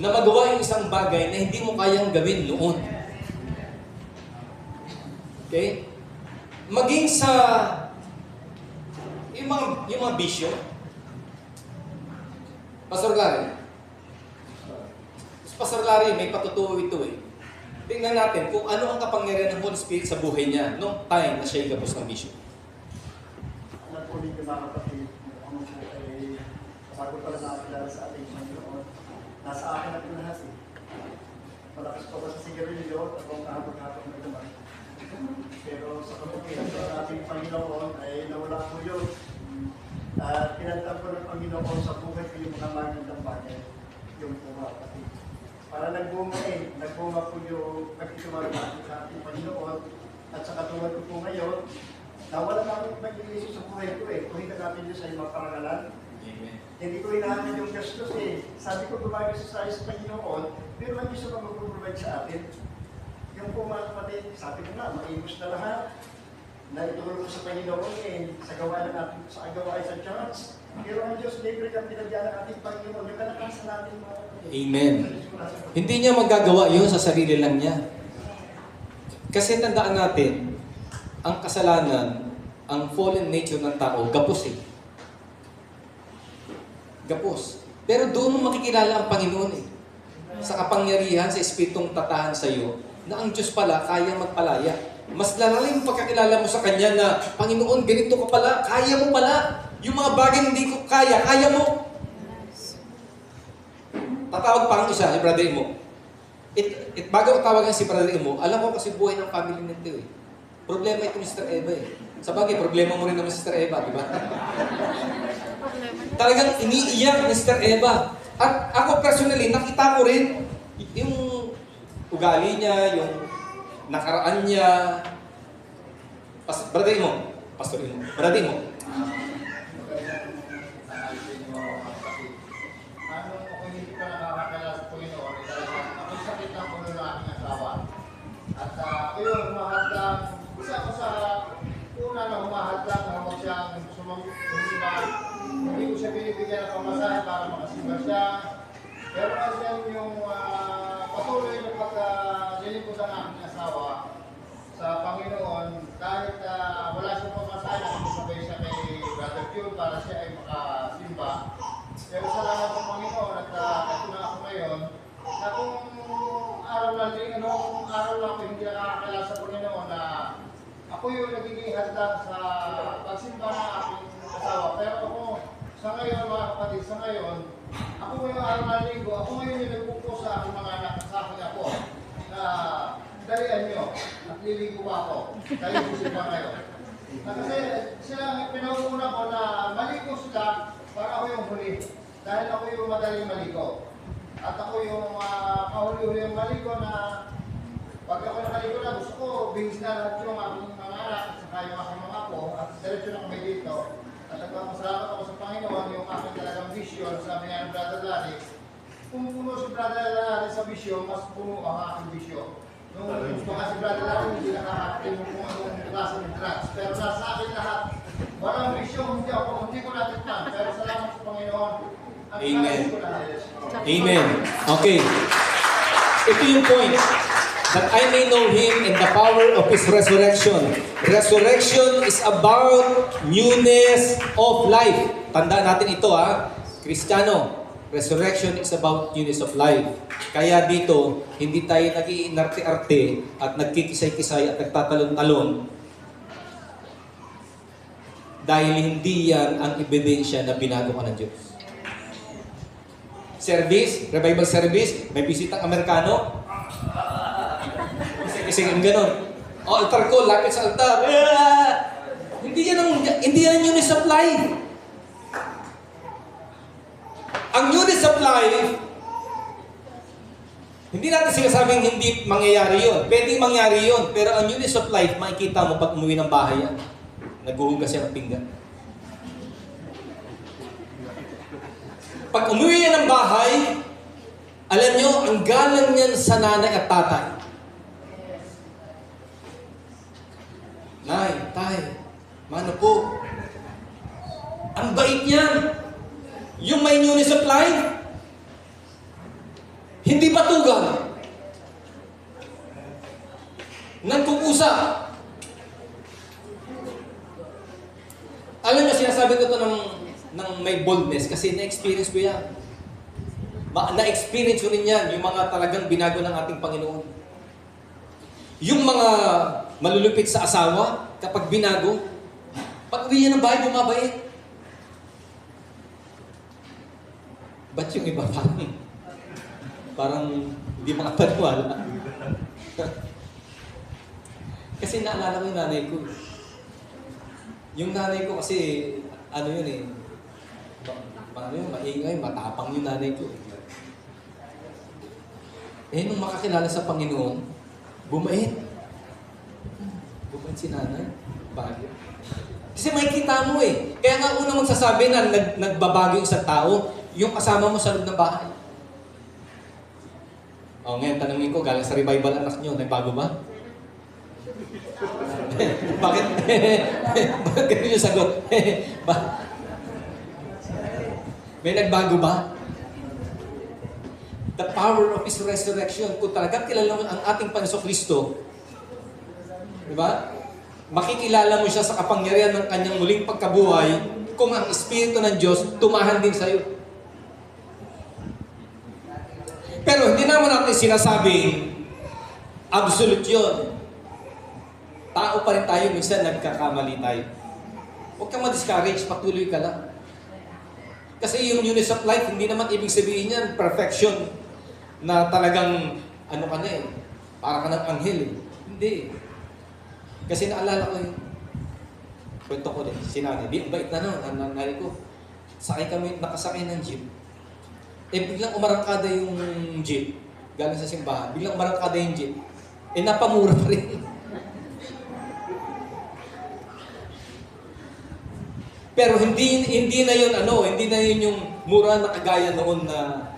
na magawa yung isang bagay na hindi mo kayang gawin noon. Okay? Maging sa yung mga bisyo. Pastor Larry, may patutuo ito eh. Tingnan natin kung ano ang kapangyarihan ng Holy Spirit sa buhay niya noong time na siya gabos ng bisyo. Nagpunin ko mga kapatid, ano siya ay bago pala nakakilala sa ating Panginoon. Nasa akin at lahat eh. Malakas pa ba sa sigarilyo at kung kahapon-hapon na naman. Pero sa kapatid ng ating Panginoon ay nawala ko yun. Pinagtan ko ng Panginoon sa buhay ko yung mga magandang bagay. Yung mga kapatid. Para nagbunga po yung pagkituwag natin sa ating Panginoon. At sa katulad ko po ngayon, nawala namin mag-iisip sa buhay ko eh. Kung hindi natin Diyos ay maparangalan. Amen. Hindi ko hinahanap yung gastos eh. Sabi ko gumagay sa Panginoon, pero ang Diyos na mag-provide sa atin. Yung po mga kapatid, sabi ko na, maibos na lahat. Na itulong sa Panginoon eh, sa gawa ng ating sa gawain sa church. Pero ang Diyos, libre kang pinagyan ng ating Panginoon, yung kalakasan natin mga kapatid. Amen. Hindi niya magagawa yun sa sarili lang niya. Kasi tandaan natin, ang kasalanan, ang fallen nature ng tao, gapos eh. Gapos. Pero doon mo makikilala ang Panginoon eh. Sa kapangyarihan, sa Espiritong tatahan sa iyo, na ang Diyos pala kaya magpalaya. Mas lalalim yung pagkakilala mo sa Kanya na, Panginoon, ganito ka pala, kaya mo pala. Yung mga bagay hindi ko kaya mo. Tatawag pa ang isa, si brother mo. Bago ko tawagan si brother mo, alam ko kasi buhay ng family nito eh. Problema ito ni Sister Eva eh. Sa bagay, problema mo rin naman si Sister Eva, di ba? Talagang iniiyak ni Sister Eva. At ako personally, nakita ko rin yung ugali niya, yung nakaraan niya. Brother mo, Pastor mo, brother mo. pamasahe para makasimba siya. Pero kasi yung patuloy na pagkalilipod ng aking asawa sa Panginoon, kahit wala siyang pamasahe, nakikisabay siya kay Brother June para siya ay makasimba. Pero salamat sa Panginoon at ito na ako ngayon, na kung araw lang din, kung araw lang ako hindi nakakakilala sa Panginoon na ako yung nagiging handa sa pagsimba ng aking asawa. Pero ako, sa ngayon mga kapatid, sa ngayon, ako yung araw ng linggo, ako ngayon yung nagpupo sa aking mga anak sa aking ako na dalian nyo at liligo pa ako. Dahil pusimba ngayon. Na kasi sila pinauuna ko na maligo sila para ako yung huli. Dahil ako yung madaling maligo. At ako yung kahuli-huli yung maligo na pag ako nakaligo na, gusto ko, bihis na lahat yung aking mga anak at saka yung aking mga apo at diretso na kami dito. At nagpapasalamat ako sa Panginoon yung aking talagang vision, sabi nga ng Brother Larry. Kung puno si Brother Larry sa vision, mas puno ang aking vision. Nung gusto nga si Brother Larry, hindi nakakakin kung anong klase ng drugs. Pero nasa akin lahat, walang vision, hindi ko natikman. Pero salamat sa Panginoon. At Amen. ko lahat. Amen. Okay. Ito yung point. That I may know Him and the power of His resurrection. Resurrection is about newness of life. Tandaan natin ito Kristiyano. Resurrection is about newness of life. Kaya dito, hindi tayo nag-iinarte-arte at nagkikisay-kisay at nagtatalon-talon. Dahil hindi yan ang ebidensya na binago ka ng Diyos. Service, revival service, may bisitang Amerikano. Kasi gano'n. Altar call, lapit sa altar. Hindi yan newness of life. Ang newness of life, hindi natin sinasabing hindi mangyayari yun. Pwedeng mangyari yun. Pero ang newness of life, makikita mo pag umuwi ng bahay yan. Naghuhugas siya ng pinggan. Pag umuwi yan ng bahay, alam nyo, ang galang niyan sa nanay at tatay. Nay, tay, mano po? Ang bait niyan. Yung may newness of life, hindi batugan. Nagkukusa. Alam niyo, sinasabi ko ito ng may boldness kasi na-experience ko yan. Na-experience ko rin yan, yung mga talagang binago ng ating Panginoon. Yung mga malulupit sa asawa, kapag binago, pag uwi niya ng bahay, bumabait. Ba't yung iba parang hindi makapaniwala? Kasi naalala ko yung nanay ko. Yung nanay ko kasi, maingay, matapang yung nanay ko. Nung makakilala sa Panginoon, bumait. Bumait si nanay. Bagyo. Kasi makikita mo Kaya nga unang magsasabi na nagbabago yung isang tao, yung kasama mo sa loob ng bahay. Ngayon, tanongin ko, galing sa revival anak nyo, nagbago ba? Bakit? Bakit ganun yung sagot? May nagbago ba? The power of His resurrection. Kung talagang kilala mo ang ating Panginoon Kristo, di ba? Makikilala mo siya sa kapangyarihan ng kanyang muling pagkabuhay kung ang Espiritu ng Diyos tumahan din sa iyo. Pero hindi naman natin sinasabing absolute yun. Tao pa rin tayo, minsan nagkakamali tayo. Huwag kang ma-discourage, patuloy ka lang. Kasi yung newness of life, hindi naman ibig sabihin yan, perfection, na talagang, para ka ng anghel Hindi. Kasi naalala ko kwento ko din, sinanay, bait na nanay ko. Nakasakay ng jeep. Biglang umarangkada yung jeep, galing sa simbahan, biglang umarangkada yung jeep, napamura pa rin. Pero hindi na yun yung mura na kagaya noon na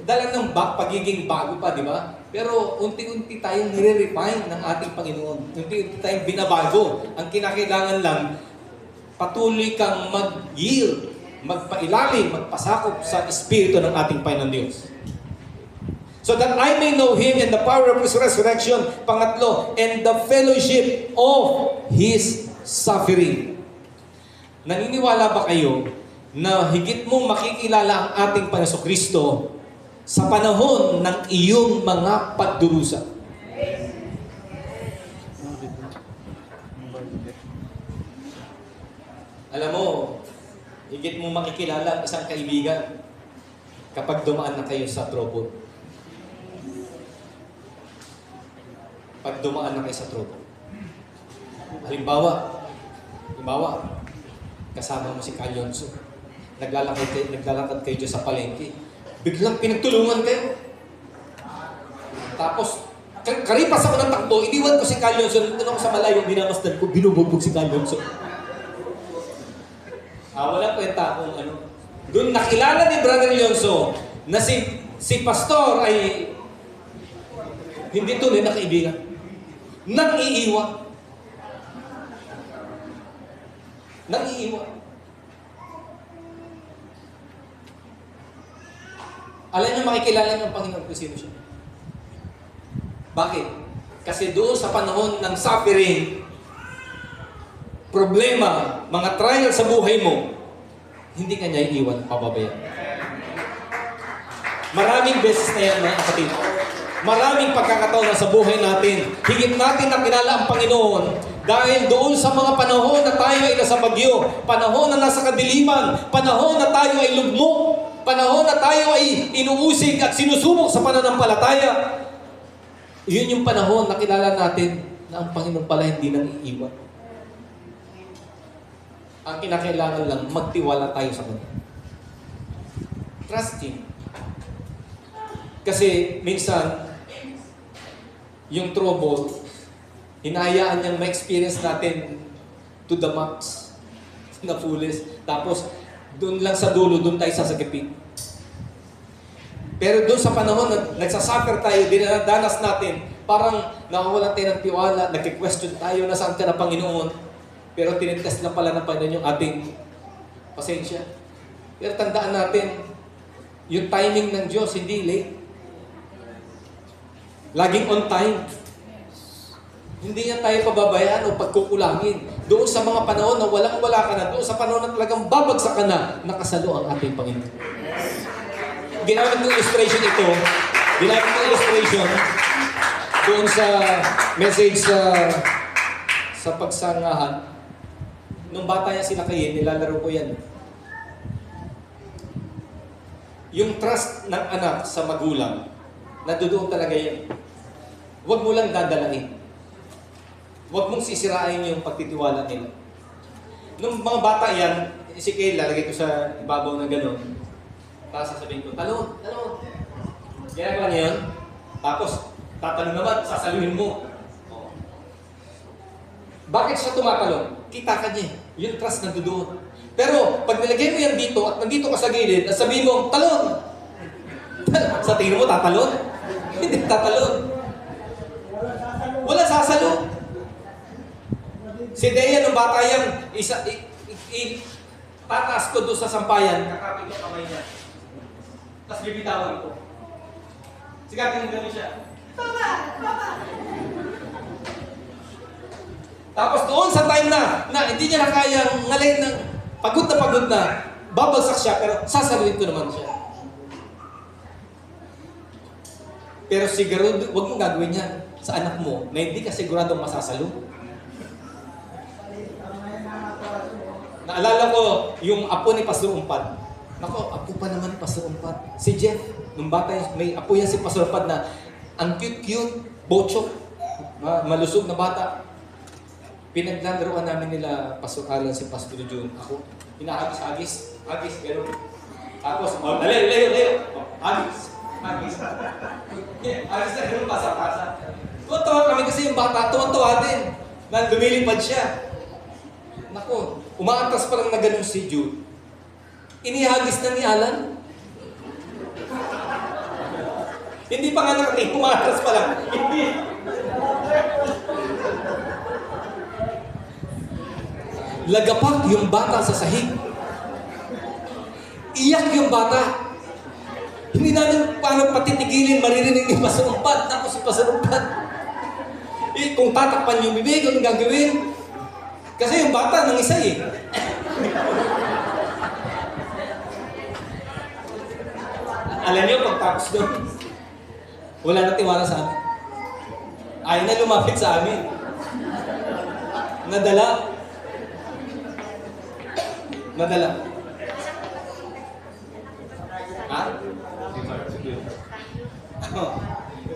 dala ng pagiging bago pa, di ba? Pero unti-unti tayong nire-refine ng ating Panginoon. Unti-unti tayong binabago. Ang kinakailangan lang, patuloy kang mag-yield magpailalim, magpasakop sa Espiritu ng ating Panginoon Diyos. So that I may know Him in the power of His resurrection. Pangatlo, and the fellowship of His suffering. Naniniwala ba kayo na higit mong makikilala ang ating Panginoon Kristo sa panahon ng iyong mga pagdurusa? Alam mo, higit mong makikilala ang isang kaibigan kapag dumaan na kayo sa trouble. Pag dumaan na kayo sa trouble. Halimbawa, kasama mo si Calyonso. Naglalakad kayo dyan sa palengke. Biglang pinagtulungan kayo. Tapos, karipas ako ng takbo, iniwan ko si Calyonso. Nandun ako sa malayo, binamasdan ko, binubugbog si Calyonso. Walang kwenta kung ano. Doon nakilala ni Brother Leonzo na si pastor ay hindi tunay na kaibigan. Nang-iiwa. Alam niyo, makikilala niyo ang Panginoon kung sino siya. Bakit? Kasi doon sa panahon ng suffering, problema, mga trial sa buhay mo, hindi ka niya iiwan, pababayaan. Maraming beses na yan, mga kapatid. Maraming pagkakataon na sa buhay natin. Higit natin nakilala ang Panginoon dahil doon sa mga panahon na tayo ay nasa bagyo, panahon na nasa kadiliman, panahon na tayo ay lugmok, panahon na tayo ay inuusig at sinusubok sa pananampalataya. Yun yung panahon na kilala natin na ang Panginoon pala hindi nang iiwan. Ang kinakailangan lang, magtiwala tayo sa Kanya. Trust Him. Kasi minsan, yung trouble, hinahayaan niyang ma-experience natin to the max, na fullest. Tapos, doon lang sa dulo, doon tayo sasagipin. Pero doon sa panahon na nagsasuffer tayo, dinadanas natin, parang nakawalan tayo ng tiwala, nag-question tayo na saan ka na Panginoon. Pero tinitest lang pala ng Panginoon yung ating pasensya. Pero tandaan natin, yung timing ng Diyos, hindi late. Laging on time. Hindi niya tayo pababayaan o pagkukulangin. Doon sa mga panahon na walang-wala ka na, doon sa panahon na talagang babagsak ka na, nakasalo ang ating Panginoon. Ginamit ng illustration ito, doon sa message sa pagsangahan. Nung bata niya sila kayo, nilalaro ko yan. Yung trust ng anak sa magulang, nandoon talaga yan. Huwag mo lang dadalain. Huwag mong sisirain yung pagtitiwala nila. Nung mga bata yan, si Kay, lalagay ko sa ibabaw na gano'n. Tapos sasabihin ko, talon. Ginagawa niya yun. Tapos, tatalon naman, sasaluhin mo. Bakit siya tumatalon? Kita ka niya. Yung trust nandoon. Pero, pag nilagay mo yan dito at nandito ka sa gilid, at sabihin mo, talon! Sa tingin mo, tatalon? Hindi tatalon. Wala sasalo. Si Dea, nung bata yan, tataas ko doon sa sampayan, kakapit ko kamay niya. Tapos bibitawan ko. Sigatin mo gano'n siya. Papa! Tapos doon sa time na hindi niya na kayang ngalain ng pagod na, babagsak siya, pero sasaluhin ko naman siya. Pero siguro, huwag mong gagawin yan sa anak mo na hindi ka siguradong masasalo. Naalala ko yung apo ni Pastor Umpad. Nako, apo pa naman ni Pastor Umpad. Si Jeff, nung bata, may apo yan si Pastor Umpad na ang cute, bochok, malusog na bata. Pinaglalaroan namin nila Pastor Alan, si Pastor June. Ako, hinahagis-agis, gano'n. Tapos, layo. Agis. Agis na gano'n, pasa-pasa. Tuwan-tuwa kami kasi yung bata, tuwan-tuwa din. Na lumilipad siya. Nako, umaatras pa lang na gano'n si June. Inihagis na ni Alan. Hindi pa nga nakating, umaatras pa lang. Hindi. Lagapak yung bata sa sahig. Iyak yung bata. Hindi namin paano patitigilin, maririnig yung pasanumpad. Naku, si pasanumpad. Kung tatakpan yung bibig, anong gagawin? Kasi yung bata nangisay eh. Alam niyo, pagtapos doon, wala na tiwala sa amin. Ayaw na lumapit sa amin. Nadala. Ha?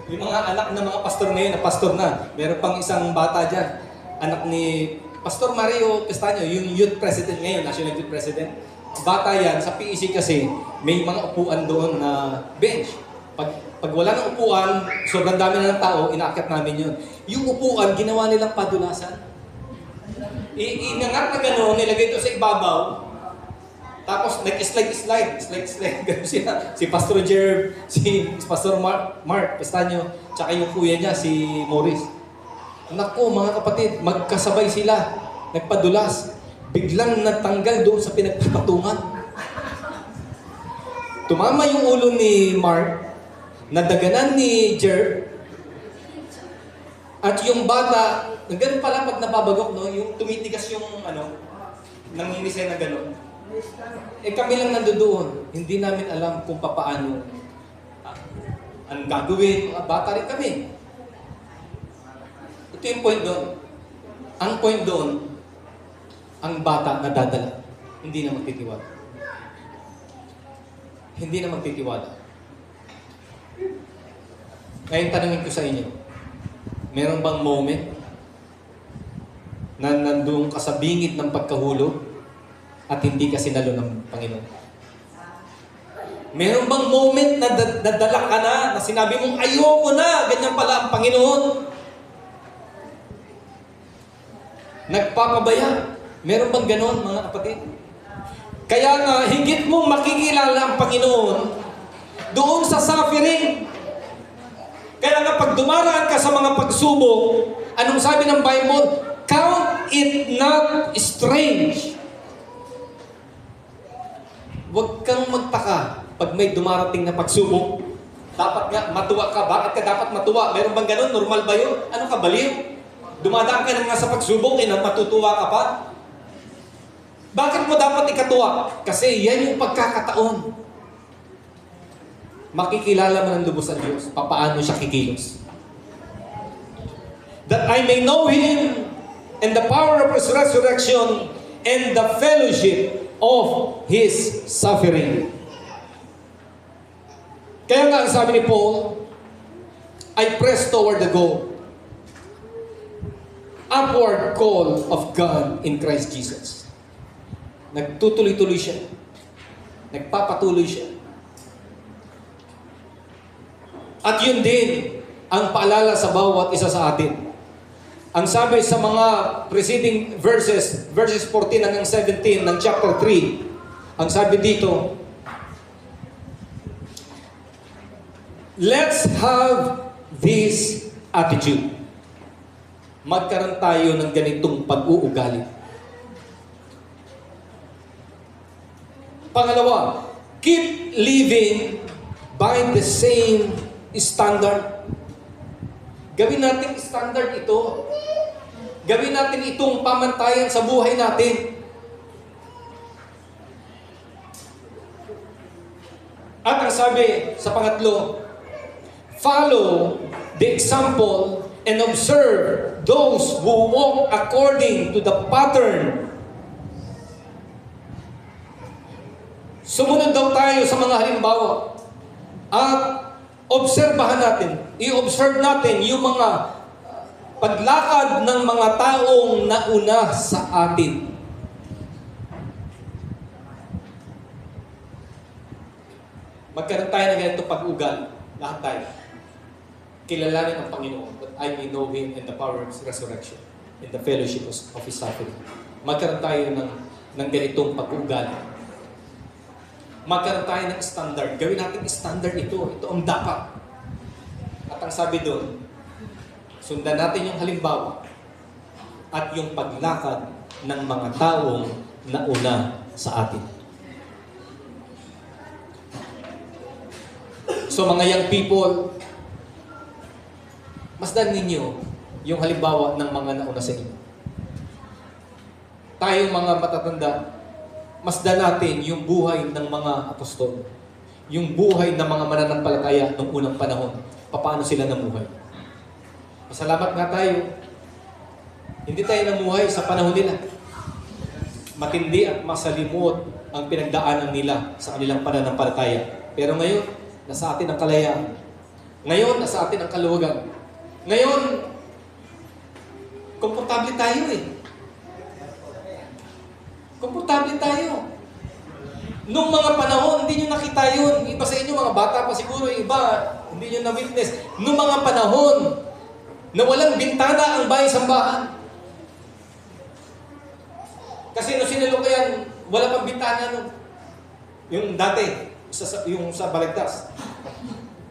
Yung mga anak ng mga pastor ngayon, na pastor na. Meron pang isang bata dyan. Anak ni Pastor Mario Castaño, yung youth president ngayon, national youth president. Bata yan, sa PEC kasi, may mga upuan doon na bench. Pag wala ng upuan, sobrang dami na ng tao, inaakyat namin yun. Yung upuan, ginawa nilang padulasan. Inangat na gano'n, nilagay ito sa ibabaw. Tapos nag-slide. Ganun sila. Si Pastor Jerv, si Pastor Mark Castaño, tsaka yung kuya niya, si Morris. Naku, mga kapatid, magkasabay sila. Nagpadulas. Biglang natanggal doon sa pinagpapatungan. Tumama yung ulo ni Mark, nadaganan ni Jerv, at yung bata, ganun pala pag nababagok, no? Yung tumitigas yung, nanginisay na gano'n. Kami lang nandoon. Hindi namin alam kung paano ang gagawin. Bata rin kami. Ito yung point doon. Ang point doon, ang bata nadadala. Hindi na magtitiwala. Hindi na magtitiwala. Ngayon tanungin ko sa inyo, meron bang moment na nandun ka sa bingit ng pagkahulog at hindi ka sinalo ng Panginoon? Meron bang moment na nadala ka na sinabi mong ayoko na, ganyan pala ang Panginoon? Nagpapabaya. Meron bang ganon, mga kapatid? Kaya nga, higit mong makikilala ang Panginoon doon sa suffering. Kaya nga, pag dumaraan ka sa mga pagsubok, anong sabi ng Bible? Count it not strange. Huwag kang magtaka pag may dumarating na pagsubok. Dapat nga, matuwa ka. Bakit ka dapat matuwa? Meron bang ganon? Normal ba yun? Ano ka, baliw? Dumadaan ka na nga sa pagsubok, matutuwa ka pa? Bakit mo dapat ikatuwa? Kasi yan yung pagkakataon. Makikilala mo ng lubos ang Diyos. Papaano siya kikilos. That I may know Him and the power of His resurrection and the fellowship of His suffering. Kaya nga ang sabi ni Paul, I press toward the goal. Upward call of God in Christ Jesus. Nagtutuloy-tuloy siya. Nagpapatuloy siya. At yun din ang paalala sa bawat isa sa atin. Ang sabi sa mga preceding verses 14 hanggang 17 ng chapter 3, ang sabi dito, let's have this attitude. Magkaroon tayo ng ganitong pag-uugali. Pangalawa, keep living by the same standard. Gawin natin standard ito. Gawin natin itong pamantayan sa buhay natin. At ang sabi sa pangatlo, follow the example and observe those who walk according to the pattern. Sumunod daw tayo sa mga halimbawa at obserbahan natin, i-observe natin yung mga paglakad ng mga taong nauna sa atin. Magkaroon tayo ng ganito pag-ugal, lahat tayo. Kilalanin ang Panginoon, that I may know Him and the power of His resurrection and the fellowship of His suffering. Magkaroon tayo ng ganitong pag-ugal. Magkaroon tayo ng standard. Gawin natin standard ito. Ito ang dapat. At ang sabi doon, sundan natin yung halimbawa at yung paglakad ng mga taong nauna sa atin. So mga young people, masdan ninyo yung halimbawa ng mga nauna sa inyo. Tayong mga matatanda, masdan natin yung buhay ng mga apostol. Yung buhay ng mga mananampalataya noong unang panahon. Paano sila namuhay. Masalamat nga tayo. Hindi tayo namuhay sa panahon nila. Matindi at masalimot ang pinagdaanan nila sa kanilang pananampalataya. Pero ngayon, nasa atin ang kalayaan. Ngayon, nasa atin ang kaluwagan. Ngayon, komportable tayo eh. Komportable tayo. Nung mga panahon, hindi nyo nakita yun. Iba sa inyo, mga bata pa siguro, iba, hindi nyo na-witness. Nung mga panahon, na walang bintana ang bahay-sambahan. Kasi nung sinalukayan, wala pang bintana nun. Yung dati, yung sa Balagtas.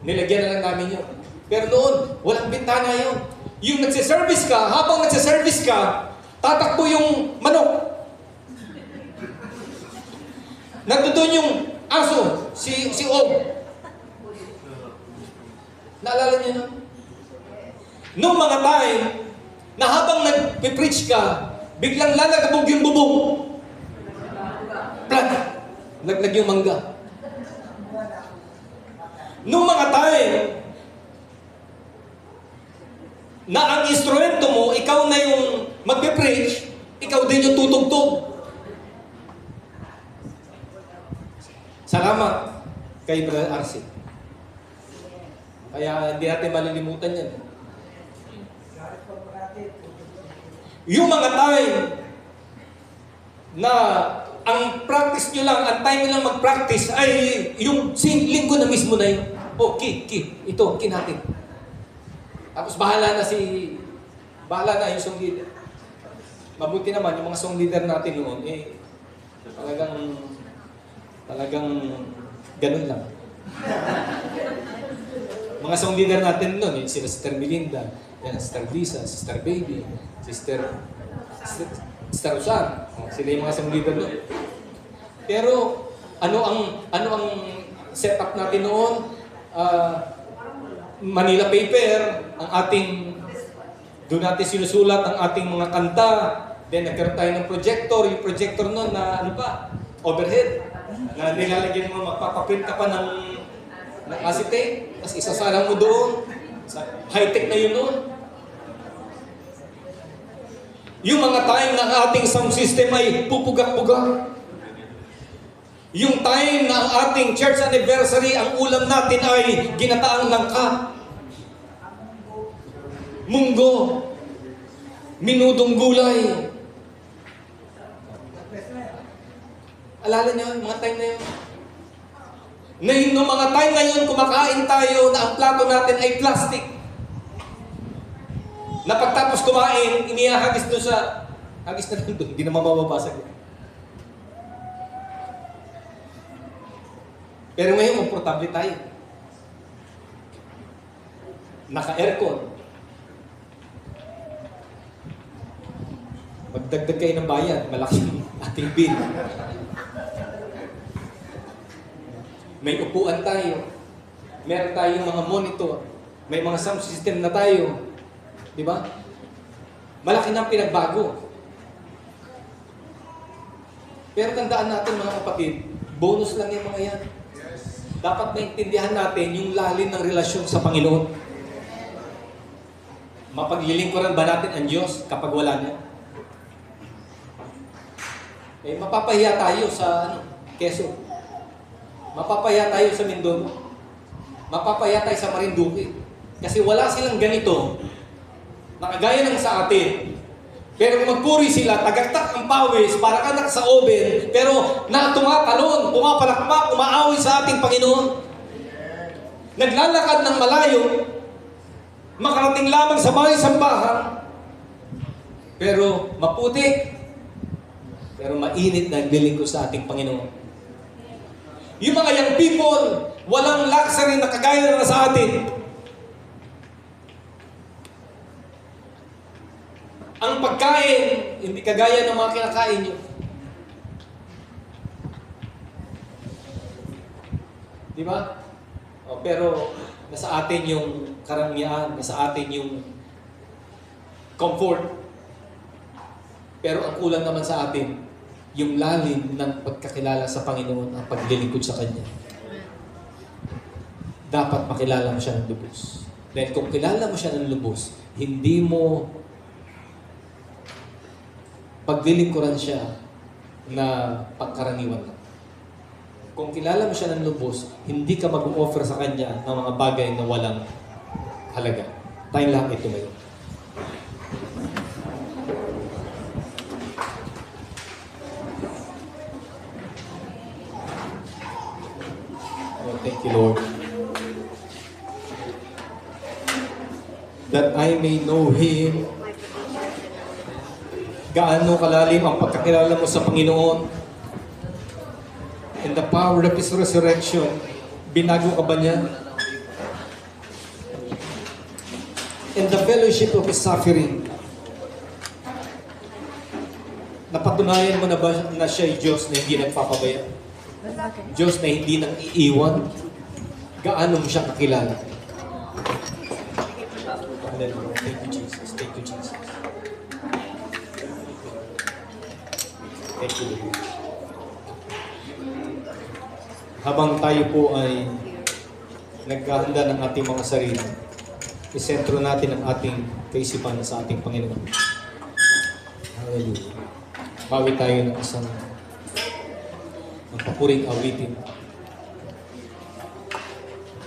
Nilagyan na lang namin yun. Pero noon, walang bintana yun. Yung nagsiservice ka, habang nagsiservice ka, tatakbo yung manok. Nandun yung aso, si Og. Naalala niyo nun? Noong mga time, na habang nag-preach ka, biglang lalagabog yung bubong. Plat! Laglag yung mangga. Noong mga time, na ang instrumento mo, ikaw na yung magpe-preach, ikaw din yung tutugtog. Salamat kay Brother Arsi. Kaya hindi natin malilimutan yan. Yung mga time na ang practice nyo lang, ang time nyo lang mag-practice ay yung linggo na mismo na yun. Oh, ito, natin. Tapos bahala na yung song leader. Mabuti naman, yung mga song leader natin noon, talagang ganun lang. Mga song leader natin noon, sila Sister Melinda, Sister Lisa, Sister Baby, Sister Rosan. Sila yung mga song leader noon. Pero ano ang setup natin noon? Manila paper, ang ating doon natin sinusulat ang ating mga kanta. Then nagkaroon tayo ng projector, yung projector noon na overhead. Na nilalagyan mo, magpapaprint ka pa ng acetate, tapos isasalang mo doon. High-tech na yun noon. Yung mga time ng ating sound system ay pupugak-pugak. Yung time na ang ating church anniversary, ang ulam natin ay ginataang langka, munggo, minudong gulay. Alala niyo yung mga time na yun? Noong mga time na yun, kumakain tayo na ang plato natin ay plastic. Na pagtapos kumain, inihahagis doon sa... Hagis na doon, hindi naman mababasag. Pero ngayon, komportable tayo. Naka-aircon. Magdagdag kayo ng bayad, malaking ating bill. May upuan tayo. Meron tayong mga monitor. May mga sound system na tayo. Di ba? Malaki na pinagbago. Pero tandaan natin mga kapatid, bonus lang yung mga yan. Dapat maintindihan natin yung lalim ng relasyon sa Panginoon. Mapaglilingkuran ba natin ang Diyos kapag wala niya? Mapapahiya tayo sa Quezon. Mapapahiya tayo sa Mindoro. Mapapahiya tayo sa Marinduque. Kasi wala silang ganito na kagaya ng sa atin. Pero kung magpuri sila, tagaktak ang pawis, para ka sa oven, pero tumatalon, pumapalakpak, umaaway sa ating Panginoon. Naglalakad ng malayo, makarating lamang sa bahay-sambahan, pero maputik, pero mainit na naglilingkod sa ating Panginoon. Yung mga young people, walang luxury na kagaya na sa atin. Ang pagkain, hindi kagaya ng mga kinakain nyo. Di ba? Pero nasa atin yung karangyaan, nasa atin yung comfort. Pero ang kulang naman sa atin, yung lalim ng pagkakilala sa Panginoon, ang paglilingkod sa Kanya. Dapat makilala mo siya ng lubos. Dahil kung kilala mo siya ng lubos, hindi mo paglilingkuran siya na pagkaraniwan lang. Kung kilala mo siya ng lubos, hindi ka mag-offer sa Kanya ng mga bagay na walang halaga. Tayong lahat ito ngayon. Oh, thank you, Lord. That I may know Him. Gaano kalalim ang pagkakilala mo sa Panginoon? In the power of His resurrection, binago ka ba niya? In the fellowship of His suffering, napatunayan mo na ba na siya ay Diyos na hindi nagpapabaya? Diyos na hindi nang iiwan? Gaano mo siya kakilala? Hallelujah. Thank you, Jesus. Thank you, Jesus. Thank you, Lord. Habang tayo po ay naghahanda ng ating mga sarili, isentro natin ang ating kaisipan sa ating Panginoon. Hallelujah. Bawi tayo ng isang papuring awitin.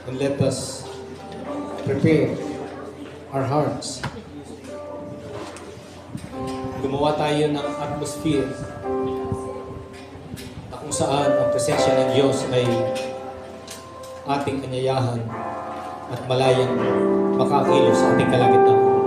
And let us prepare our hearts. Gumawa tayo ng atmosphere na kung saan ang presensya ng Diyos ay ating anyayahan at malayang makakilos sa ating kalagitnaan.